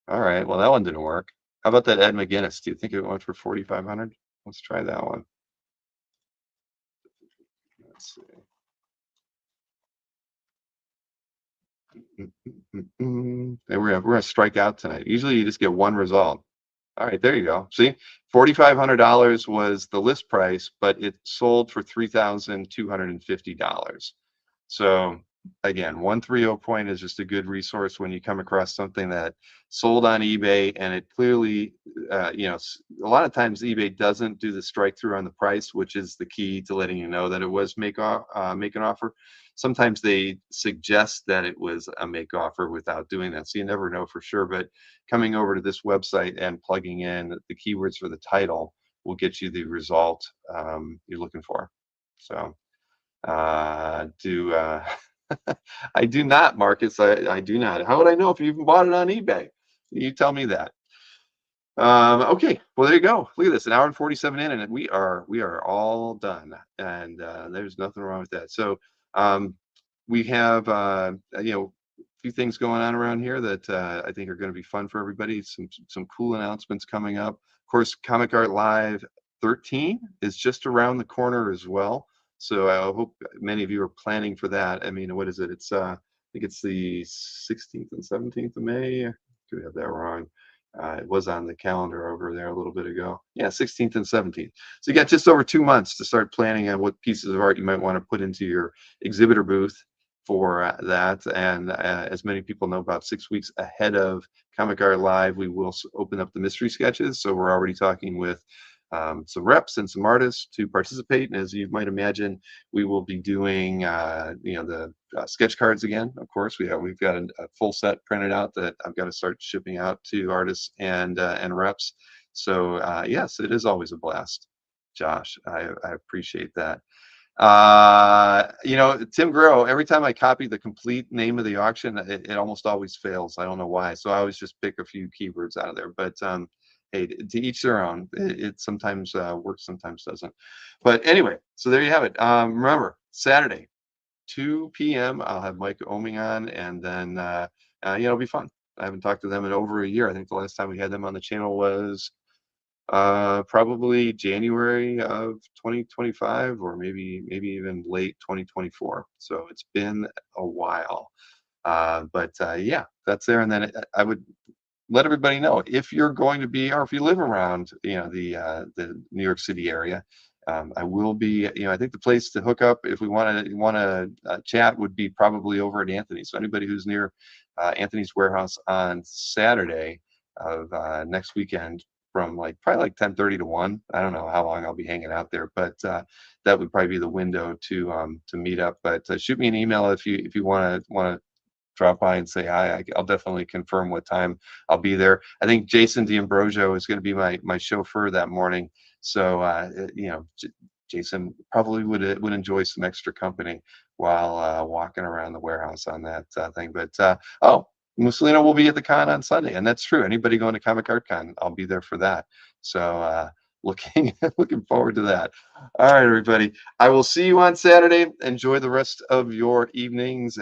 [SPEAKER 1] All right. Well, that one didn't work. How about that Ed McGuinness? Do you think it went for 4,500? Let's try that one. Let's see. And we're gonna strike out tonight. Usually you just get one result. All right, there you go. See, $4,500 was the list price, but it sold for $3,250. So again, 130 Point is just a good resource when you come across something that sold on eBay and it clearly, a lot of times eBay doesn't do the strike through on the price, which is the key to letting you know that it was make an offer. Sometimes they suggest that it was a make offer without doing that, so you never know for sure. But coming over to this website and plugging in the keywords for the title will get you the result you're looking for. So I do not, Marcus. I do not. How would I know if you even bought it on eBay? You tell me that. Okay, well there you go. Look at this, an hour and 47 in, and we are all done, and there's nothing wrong with that. So we have a few things going on around here that I think are going to be fun for everybody. Some cool announcements coming up. Of course, Comic Art Live 13 is just around the corner as well. So I hope many of you are planning for that. I mean, what is it? It's I think it's the 16th and 17th of May. I could have that wrong. It was on the calendar over there a little bit ago. Yeah, 16th and 17th. So you got just over 2 months to start planning on what pieces of art you might want to put into your exhibitor booth for that. And as many people know, about 6 weeks ahead of Comic Art Live, we will open up the mystery sketches. So we're already talking with some reps and some artists to participate. And as you might imagine, we will be doing the sketch cards again. Of course, we've got a full set printed out that I've got to start shipping out to artists and reps. So yes, it is always a blast, Josh. I appreciate that. Tim Grow, every time I copy the complete name of the auction, it almost always fails. I don't know why. So I always just pick a few keywords out of there. But hey, to each their own. It sometimes works, sometimes doesn't. But anyway, so there you have it. Remember, Saturday, 2 p.m. I'll have Mike Oming on, and then it'll be fun. I haven't talked to them in over a year. I think the last time we had them on the channel was probably January of 2025, or maybe even late 2024. So it's been a while. Yeah, that's there. And then I would let everybody know if you're going to be, or if you live around, the New York City area. I will be, I think the place to hook up if we want to chat would be probably over at Anthony's. So anybody who's near Anthony's warehouse on Saturday of next weekend from probably like 10:30 to 1. I don't know how long I'll be hanging out there, but that would probably be the window to meet up. But shoot me an email if you want to drop by and say hi. I'll definitely confirm what time I'll be there. I think Jason D'Ambrosio is going to be my chauffeur that morning. So, Jason probably would enjoy some extra company while walking around the warehouse on that thing. But, Mussolino will be at the con on Sunday. And that's true. Anybody going to Comic Art Con, I'll be there for that. So, looking forward to that. All right, everybody. I will see you on Saturday. Enjoy the rest of your evenings.